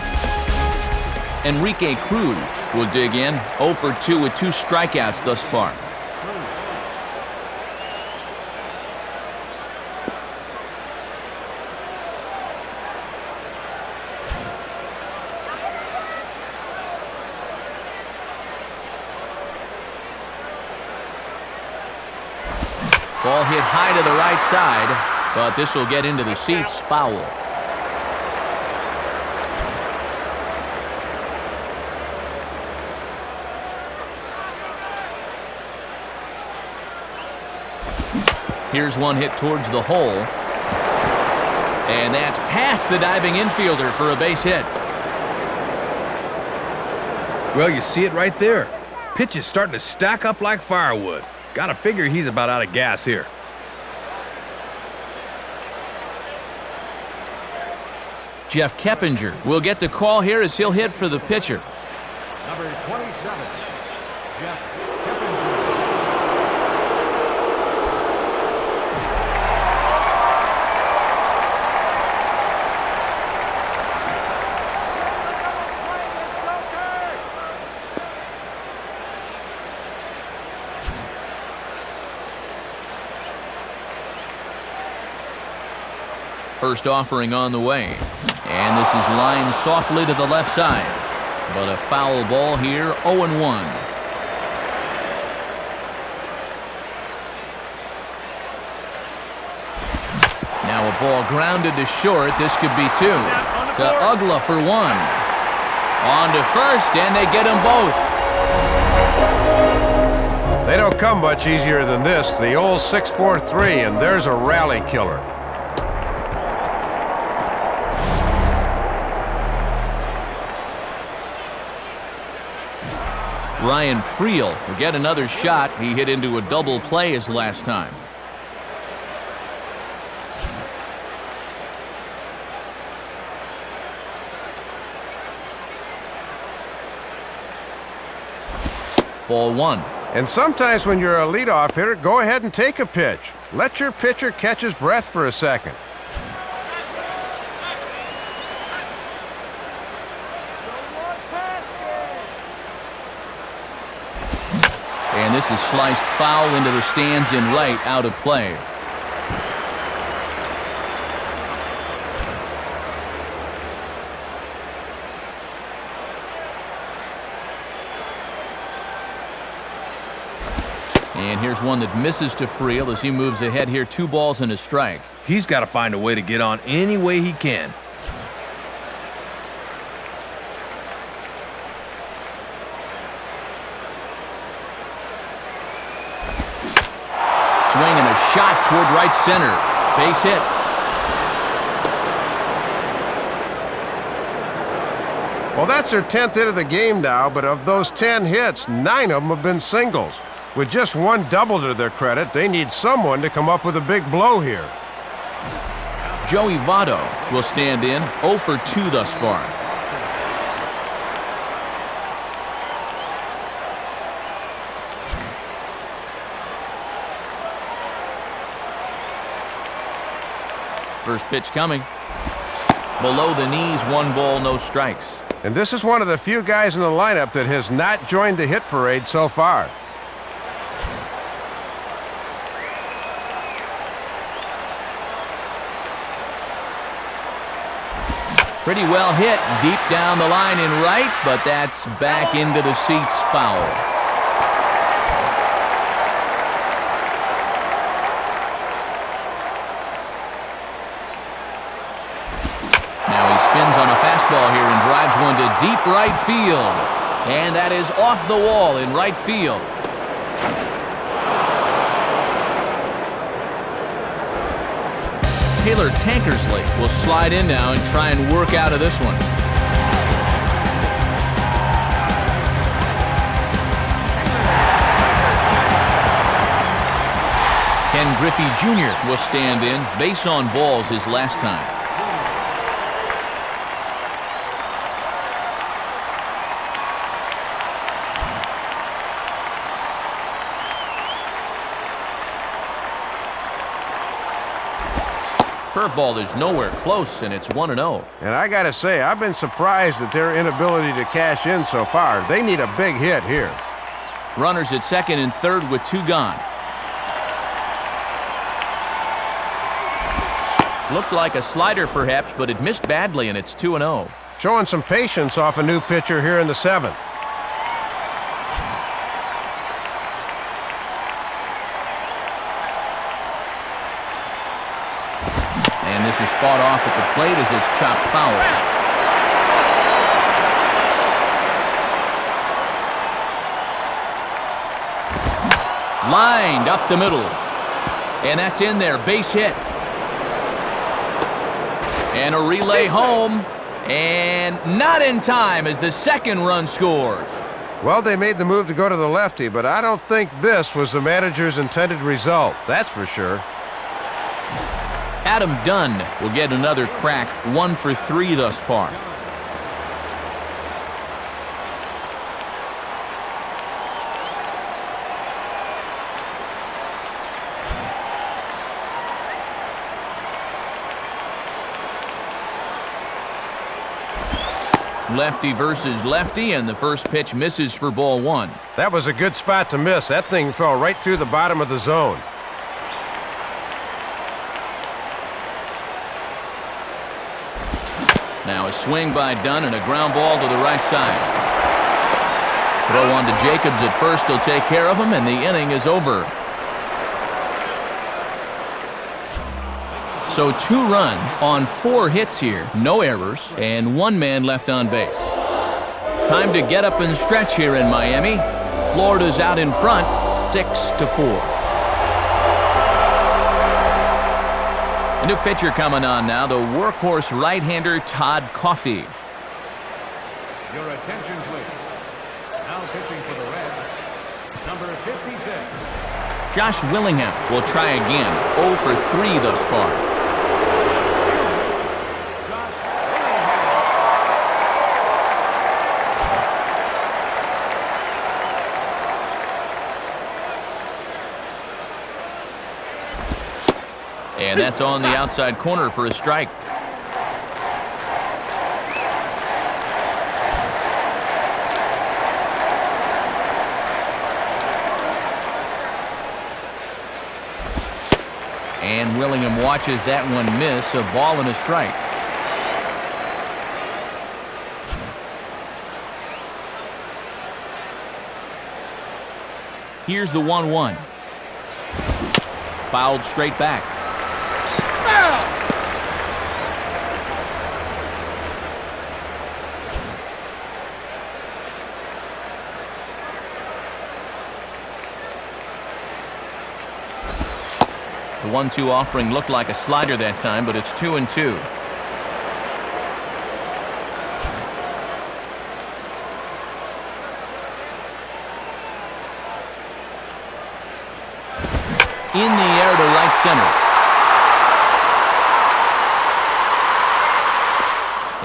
Enrique Cruz will dig in, 0 for 2 with 2 strikeouts thus far. Ball hit high to the right side, but this will get into the seats foul. Here's one hit towards the hole. And that's past the diving infielder for a base hit. Well, you see it right there. Pitch is starting to stack up like firewood. Gotta figure he's about out of gas here. Jeff Keppinger will get the call here as he'll hit for the pitcher. Number 27, Jeff Keppinger. First offering on the way. And this is lined softly to the left side. But a foul ball here, 0-1. Now a ball grounded to short. This could be two. To Uggla for one. On to first, and they get them both. They don't come much easier than this. The old 6-4-3, and there's a rally killer. Ryan Friel will get another shot. He hit into a double play his last time. Ball one. And sometimes when you're a leadoff hitter, go ahead and take a pitch. Let your pitcher catch his breath for a second. And this is sliced foul into the stands in right, out of play. And here's one that misses to Friel as he moves ahead here, 2 balls and a strike. He's got to find a way to get on any way he can. Swing and a shot toward right center. Base hit. Well, that's their 10th hit of the game now, but of those 10 hits, 9 of them have been singles. With just 1 double to their credit, they need someone to come up with a big blow here. Joey Votto will stand in, 0 for 2 thus far. First pitch coming. Below the knees, 1 ball, no strikes. And this is one of the few guys in the lineup that has not joined the hit parade so far. Pretty well hit deep down the line in right, but that's back into the seats, foul. Now he spins on a fastball here and drives one to deep right field. And that is off the wall in right field. Taylor Tankersley will slide in now and try and work out of this one. Ken Griffey Jr. will stand in. Base on balls his last time. Curveball is nowhere close, and it's 1-0. And I got to say, I've been surprised at their inability to cash in so far. They need a big hit here. Runners at second and third with 2 gone. Looked like a slider perhaps, but it missed badly, and it's 2-0. Showing some patience off a new pitcher here in the 7th. And this is fought off at the plate as it's chopped foul. Lined up the middle. And that's in there, base hit. And a relay home. And not in time as the second run scores. Well, they made the move to go to the lefty, but I don't think this was the manager's intended result. That's for sure. Adam Dunn will get another crack, 1 for 3 thus far. Lefty versus lefty, and the first pitch misses for ball 1. That was a good spot to miss. That thing fell right through the bottom of the zone. Now a swing by Dunn and a ground ball to the right side. Throw on to Jacobs at first. He'll take care of him, and the inning is over. So 2 runs on 4 hits here, no errors, and 1 man left on base. Time to get up and stretch here in Miami. Florida's out in front, 6-4. A new pitcher coming on now, the workhorse right-hander Todd Coffey. Your attention, please. Now pitching for the Reds, number 56. Josh Willingham will try again, 0 for 3 thus far. And that's on the outside corner for a strike. And Willingham watches that one miss, a ball and a strike. Here's the 1-1. Fouled straight back. The 1-2 offering looked like a slider that time, but it's 2-2. In the air to right center.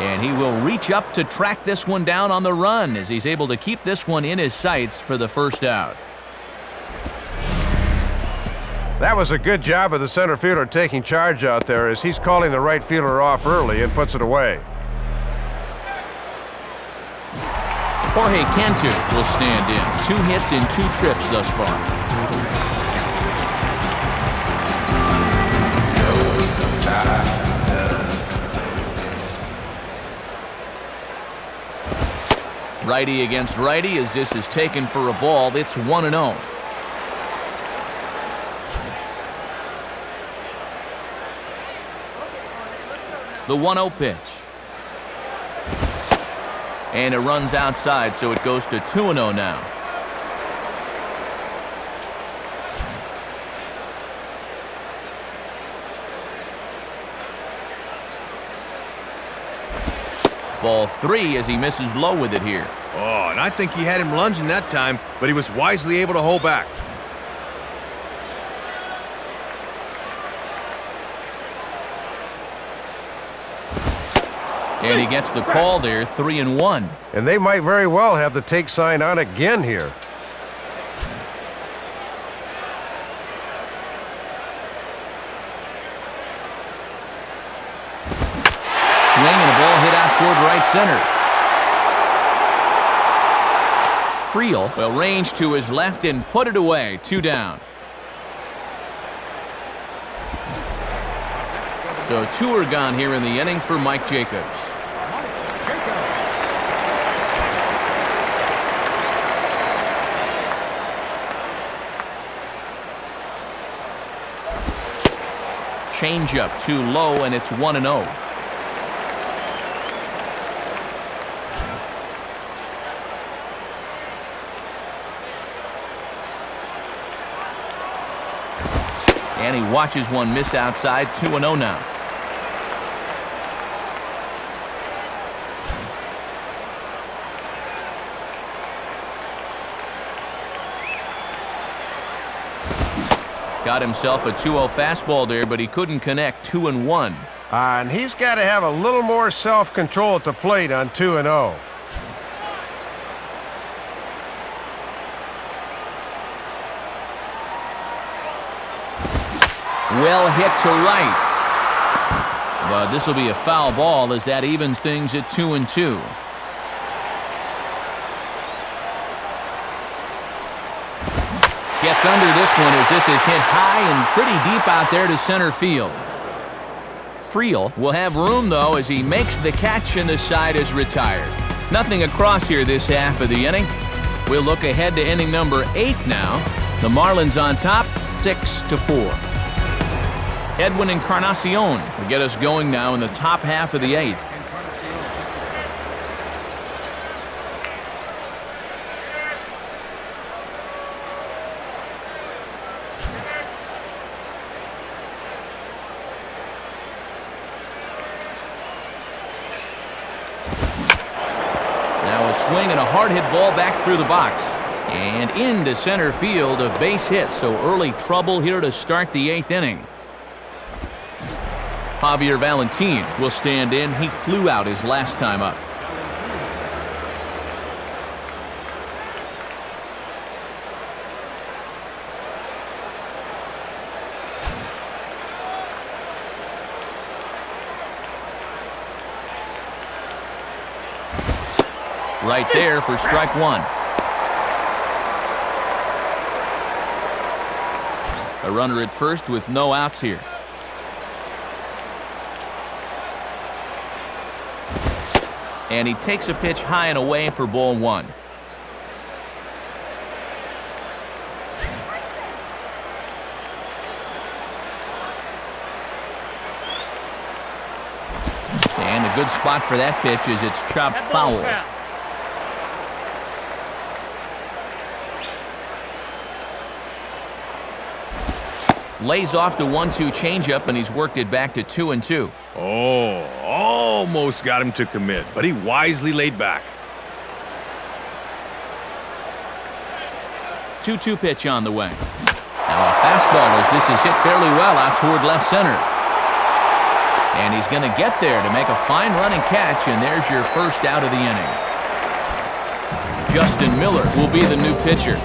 And he will reach up to track this one down on the run as he's able to keep this one in his sights for the first out. That was a good job of the center fielder taking charge out there as he's calling the right fielder off early and puts it away. Jorge Cantu will stand in. 2 hits in 2 trips thus far. Righty against righty as this is taken for a ball. It's 1-0. The 1-0 pitch. And it runs outside, so it goes to 2-0 now. Ball 3 as he misses low with it here. Oh, and I think he had him lunging that time, but he was wisely able to hold back. And he gets the call there, 3-1. And they might very well have the take sign on again here. Swing and a ball hit out toward right center. Friel will range to his left and put it away. 2 down. So 2 are gone here in the inning for Mike Jacobs. Changeup too low, and it's 1-0. And he watches one miss outside. 2-0 now. Got himself a 2-0 fastball there, but he couldn't connect. 2-1. And he's got to have a little more self-control at the plate on 2-0. Well hit to right. But this will be a foul ball as that evens things at 2-2. Gets under this one as this is hit high and pretty deep out there to center field. Friel will have room, though, as he makes the catch and the side is retired. Nothing across here this half of the inning. We'll look ahead to inning number 8 now. The Marlins on top, 6-4. Edwin Encarnacion will get us going now in the top half of the 8th. Swing and a hard hit ball back through the box and into center field. A base hit, so early trouble here to start the 8th inning. Javier Valentin will stand in. He flew out his last time up. Right there for strike one. A runner at first with no outs here. And he takes a pitch high and away for ball one. And a good spot for that pitch as it's chopped foul. Lays off the 1-2 changeup, and he's worked it back to 2-2. Oh, almost got him to commit, but he wisely laid back. 2-2 pitch on the way. Now a fastball as this is hit fairly well out toward left center. And he's going to get there to make a fine running catch, and there's your first out of the inning. Justin Miller will be the new pitcher.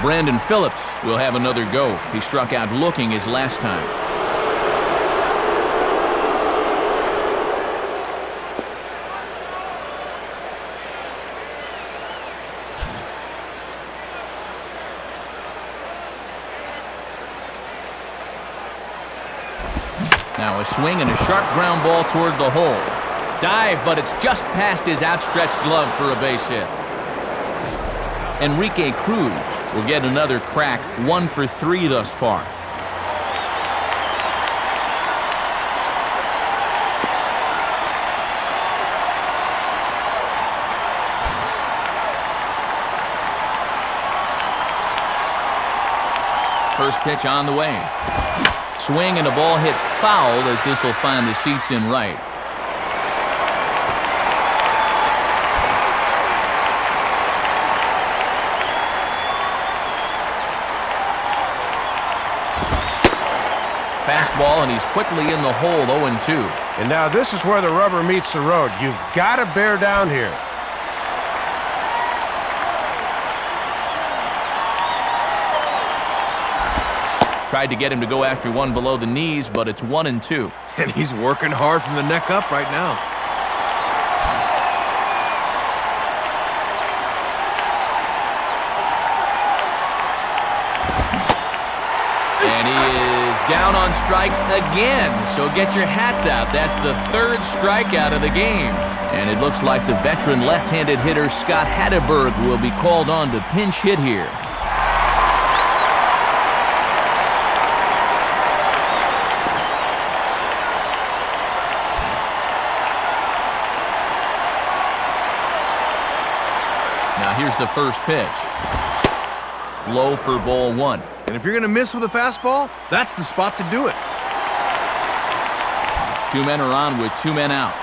Brandon Phillips will have another go. He struck out looking his last time. Now a swing and a sharp ground ball toward the hole. Dive, but it's just past his outstretched glove for a base hit. Enrique Cruz will get another crack, 1 for 3 thus far. First pitch on the way. Swing and a ball hit foul as this will find the seats in right. Fastball, and he's quickly in the hole, 0-2. And now this is where the rubber meets the road. You've got to bear down here. Tried to get him to go after one below the knees, but it's 1-2. And he's working hard from the neck up right now. And he is down on strikes again, so get your hats out. That's the 3rd strikeout of the game. And it looks like the veteran left-handed hitter Scott Hatteberg will be called on to pinch hit here. here's the first pitch. Low for ball 1. And if you're going to miss with a fastball, that's the spot to do it. 2 men are on with 2 men out.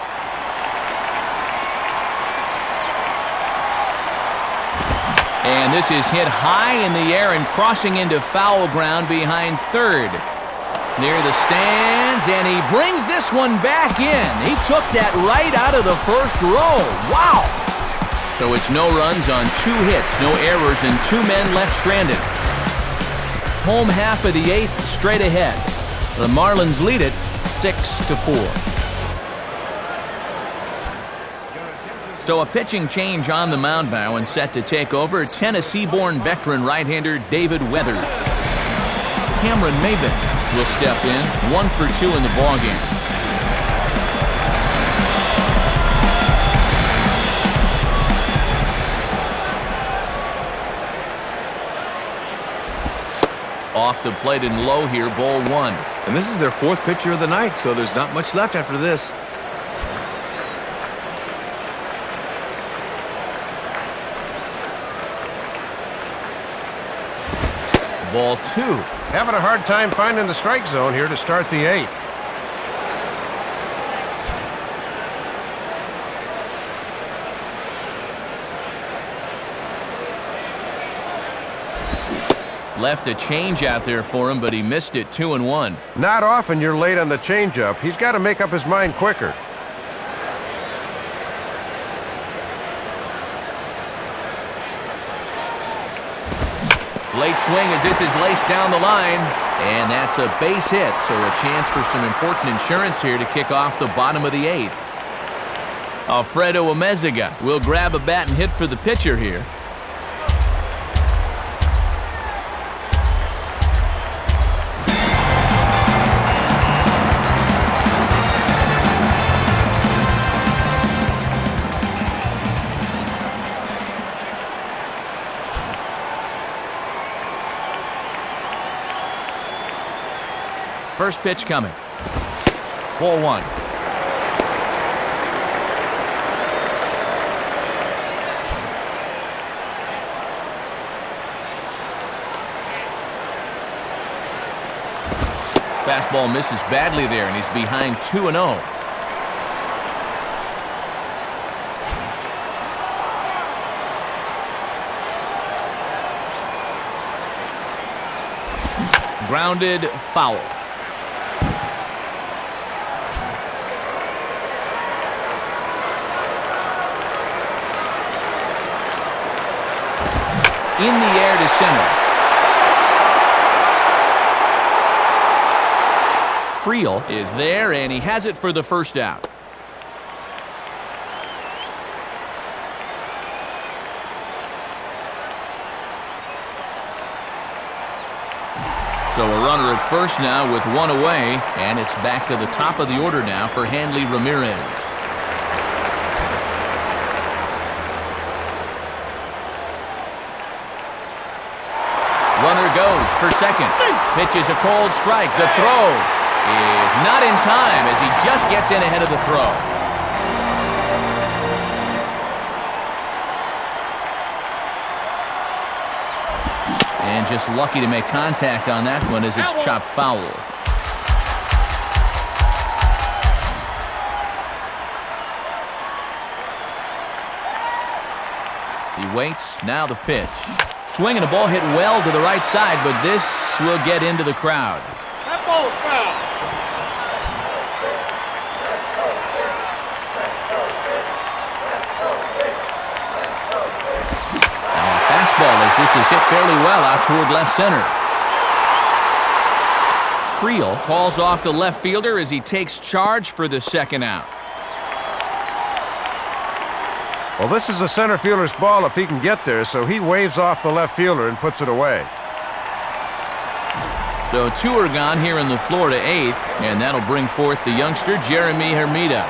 And this is hit high in the air and crossing into foul ground behind third. Near the stands, and he brings this one back in. He took that right out of the first row. Wow! So it's no runs on 2 hits, no errors, and 2 men left stranded. Home half of the 8th straight ahead. The Marlins lead it 6-4. So a pitching change on the mound now and set to take over Tennessee-born veteran right-hander David Weathers. Cameron Maybin will step in, 1 for 2 in the ballgame. Off the plate and low here, ball 1. And this is their 4th pitcher of the night, so there's not much left after this. Ball 2. Having a hard time finding the strike zone here to start the 8th. Left a change out there for him, but he missed it 2-1. Not often you're late on the changeup. He's got to make up his mind quicker. Late swing as this is laced down the line. And that's a base hit, so a chance for some important insurance here to kick off the bottom of the 8th. Alfredo Amezaga will grab a bat and hit for the pitcher here. First pitch coming. Ball 1. Fastball misses badly there, and he's behind 2-0. Grounded foul. In the air to center. Friel is there, and he has it for the first out. So a runner at first now with 1 away, and it's back to the top of the order now for Hanley Ramirez. Runner goes for second. Pitch is a cold strike. The throw is not in time as he just gets in ahead of the throw. And just lucky to make contact on that one as it's chopped foul. He waits. Now the pitch. Swing and a ball hit well to the right side, but this will get into the crowd. That ball's foul. Now a fastball as this is hit fairly well out toward left center. Friel calls off the left fielder as he takes charge for the second out. Well, this is a center fielder's ball if he can get there, so he waves off the left fielder and puts it away. So 2 are gone here in the Florida 8th, and that'll bring forth the youngster Jeremy Hermida.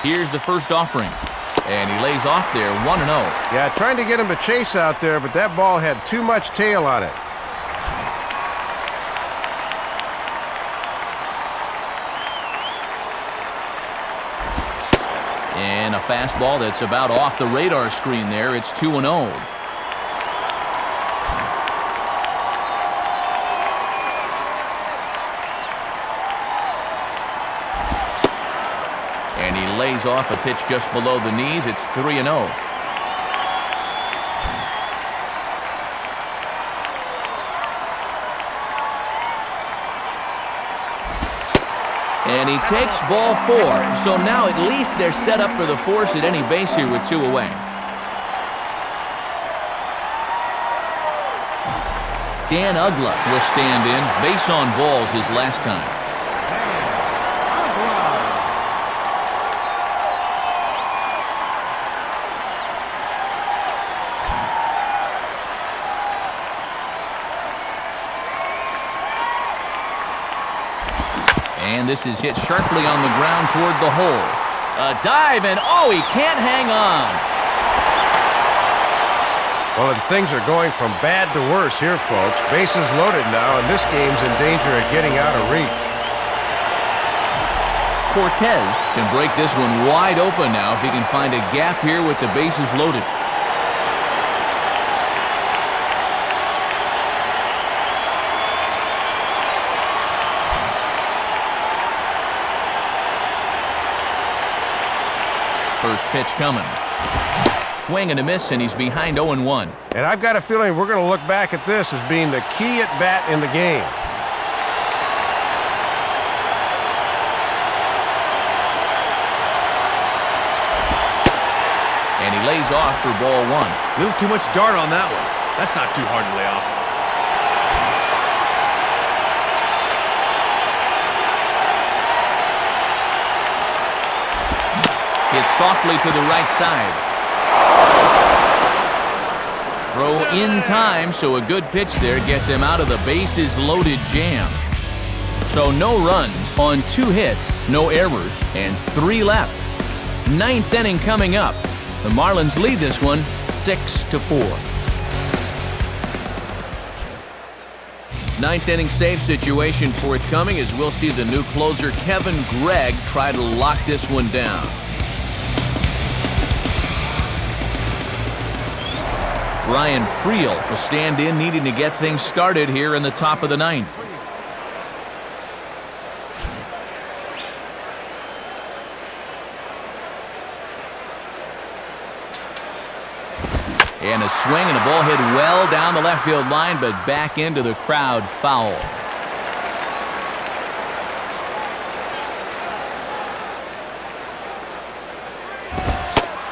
Here's the first offering, and he lays off there 1-0. Yeah, trying to get him to chase out there, but that ball had too much tail on it. And a fastball that's about off the radar screen there. It's 2-0. And he lays off a pitch just below the knees. It's 3-0. And he takes ball 4. So now at least they're set up for the force at any base here with 2 away. Dan Ugla will stand in. Base on balls his last time. And this is hit sharply on the ground toward the hole. A dive, and oh, he can't hang on. Well, and things are going from bad to worse here, folks. Bases loaded now, and this game's in danger of getting out of reach. Cortez can break this one wide open now if he can find a gap here with the bases loaded. First pitch coming. Swing and a miss, and he's behind 0-1. And I've got a feeling we're going to look back at this as being the key at bat in the game. And he lays off for ball 1. A little too much dart on that one. That's not too hard to lay off. Hit softly to the right side. Throw in time, so a good pitch there gets him out of the bases loaded jam. So no runs on 2 hits, no errors, and 3 left. 9th inning coming up. The Marlins lead this one 6-4. 9th inning save situation forthcoming as we'll see the new closer Kevin Gregg try to lock this one down. Ryan Friel will stand in, needing to get things started here in the top of the 9th. And a swing and a ball hit well down the left field line, but back into the crowd foul.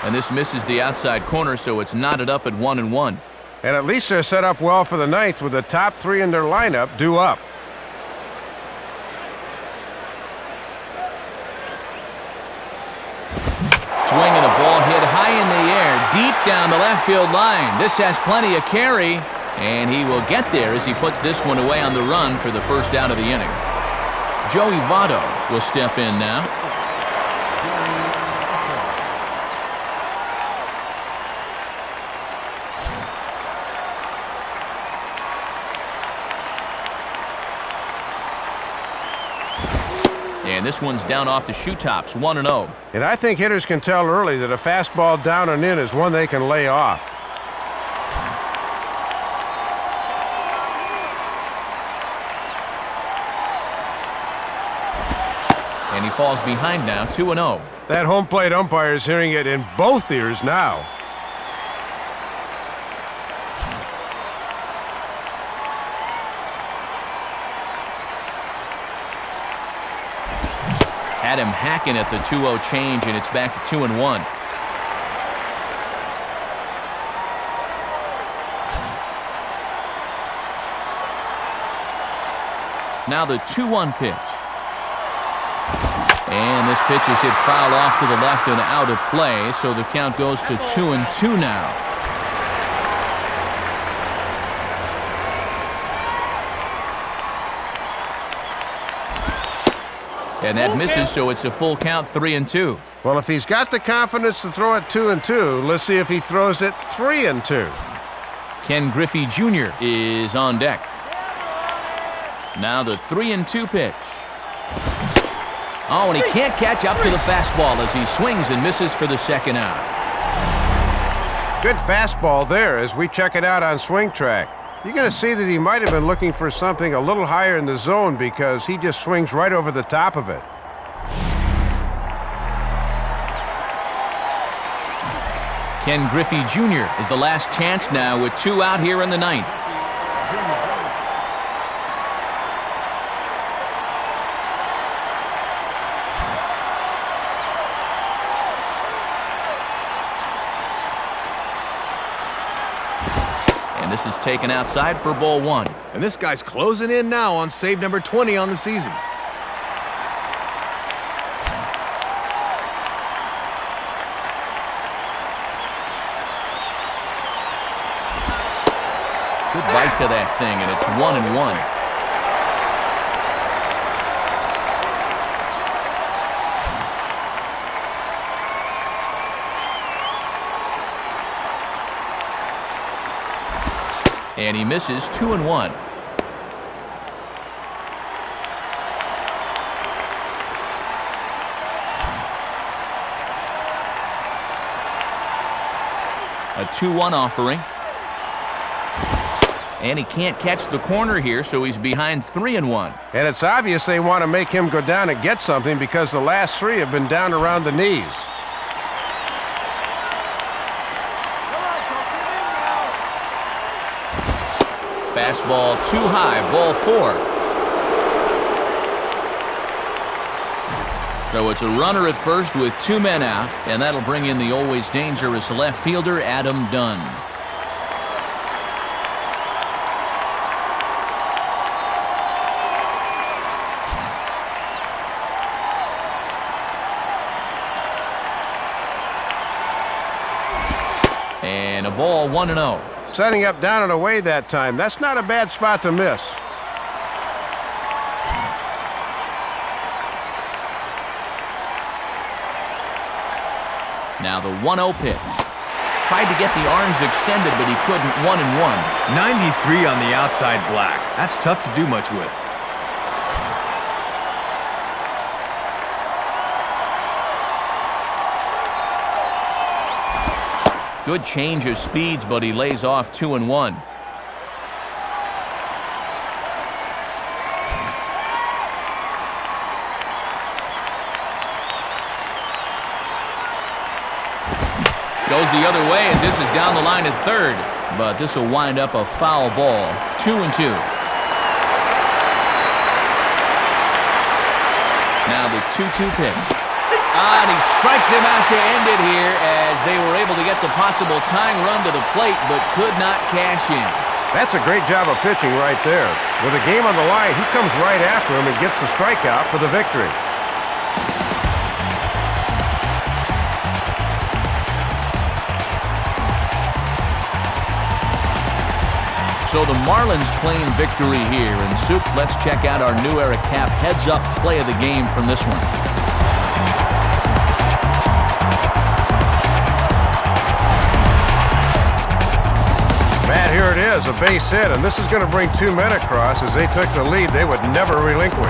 And this misses the outside corner, so it's knotted up at 1-1. And at least they're set up well for the 9th with the top 3 in their lineup due up. Swing and a ball hit high in the air, deep down the left field line. This has plenty of carry, and he will get there as he puts this one away on the run for the first out of the inning. Joey Votto will step in now. And this one's down off the shoe tops, 1-0. And I think hitters can tell early that a fastball down and in is one they can lay off. And he falls behind now, 2-0. That home plate umpire is hearing it in both ears now. Had him hacking at the 2-0 change, and it's back to 2-1. Now the 2-1 pitch. And this pitch is hit foul off to the left and out of play, so the count goes to 2-2 now. And that misses, so it's a full count, 3-2. Well, if he's got the confidence to throw it 2-2, let's see if he throws it 3-2. Ken Griffey Jr. is on deck. Now the 3-2 pitch. Oh, and he can't catch up to the fastball as he swings and misses for the second out. Good fastball there as we check it out on Swing Track. You're going to see that he might have been looking for something a little higher in the zone because he just swings right over the top of it. Ken Griffey Jr. is the last chance now with 2 out here in the ninth. And this is taken outside for ball 1. And this guy's closing in now on save number 20 on the season. Good bite to that thing, and it's 1-1. And he misses 2-1. A 2-1 offering. And he can't catch the corner here, so he's behind 3-1. And it's obvious they want to make him go down and get something because the last 3 have been down around the knees. Fastball too high, ball 4. So it's a runner at first with 2 men out, and that'll bring in the always dangerous left fielder, Adam Dunn. And a ball 1-0. Setting up down and away that time. That's not a bad spot to miss. Now the 1-0 pitch. Tried to get the arms extended, but he couldn't. 1-1. 93 on the outside black. That's tough to do much with. Good change of speeds, but he lays off 2-1. Goes the other way as this is down the line at third, but this will wind up a foul ball. 2-2. Now the 2-2 pitch. And he strikes him out to end it here as they were able to get the possible tying run to the plate, but could not cash in. That's a great job of pitching right there. With the game on the line, he comes right after him and gets the strikeout for the victory. So the Marlins claim victory here. And Soup, let's check out our new era cap heads-up play of the game from this one. Matt, here it is, a base hit, and this is going to bring 2 men across as they took the lead they would never relinquish.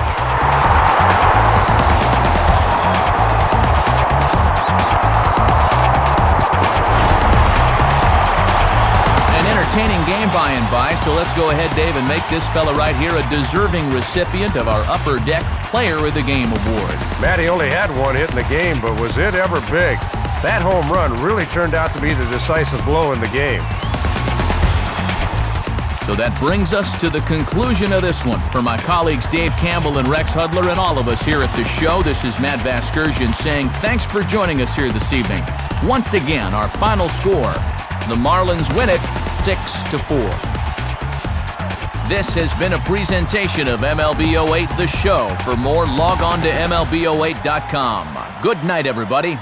An entertaining game by and by, so let's go ahead, Dave, and make this fella right here a deserving recipient of our Upper Deck Player of the Game award. Matt, he only had 1 hit in the game, but was it ever big? That home run really turned out to be the decisive blow in the game. So that brings us to the conclusion of this one. For my colleagues Dave Campbell and Rex Hudler and all of us here at the show, this is Matt Vasgersian saying thanks for joining us here this evening. Once again, our final score, the Marlins win it 6-4. This has been a presentation of MLB 08 The Show. For more, log on to MLB08.com. Good night, everybody.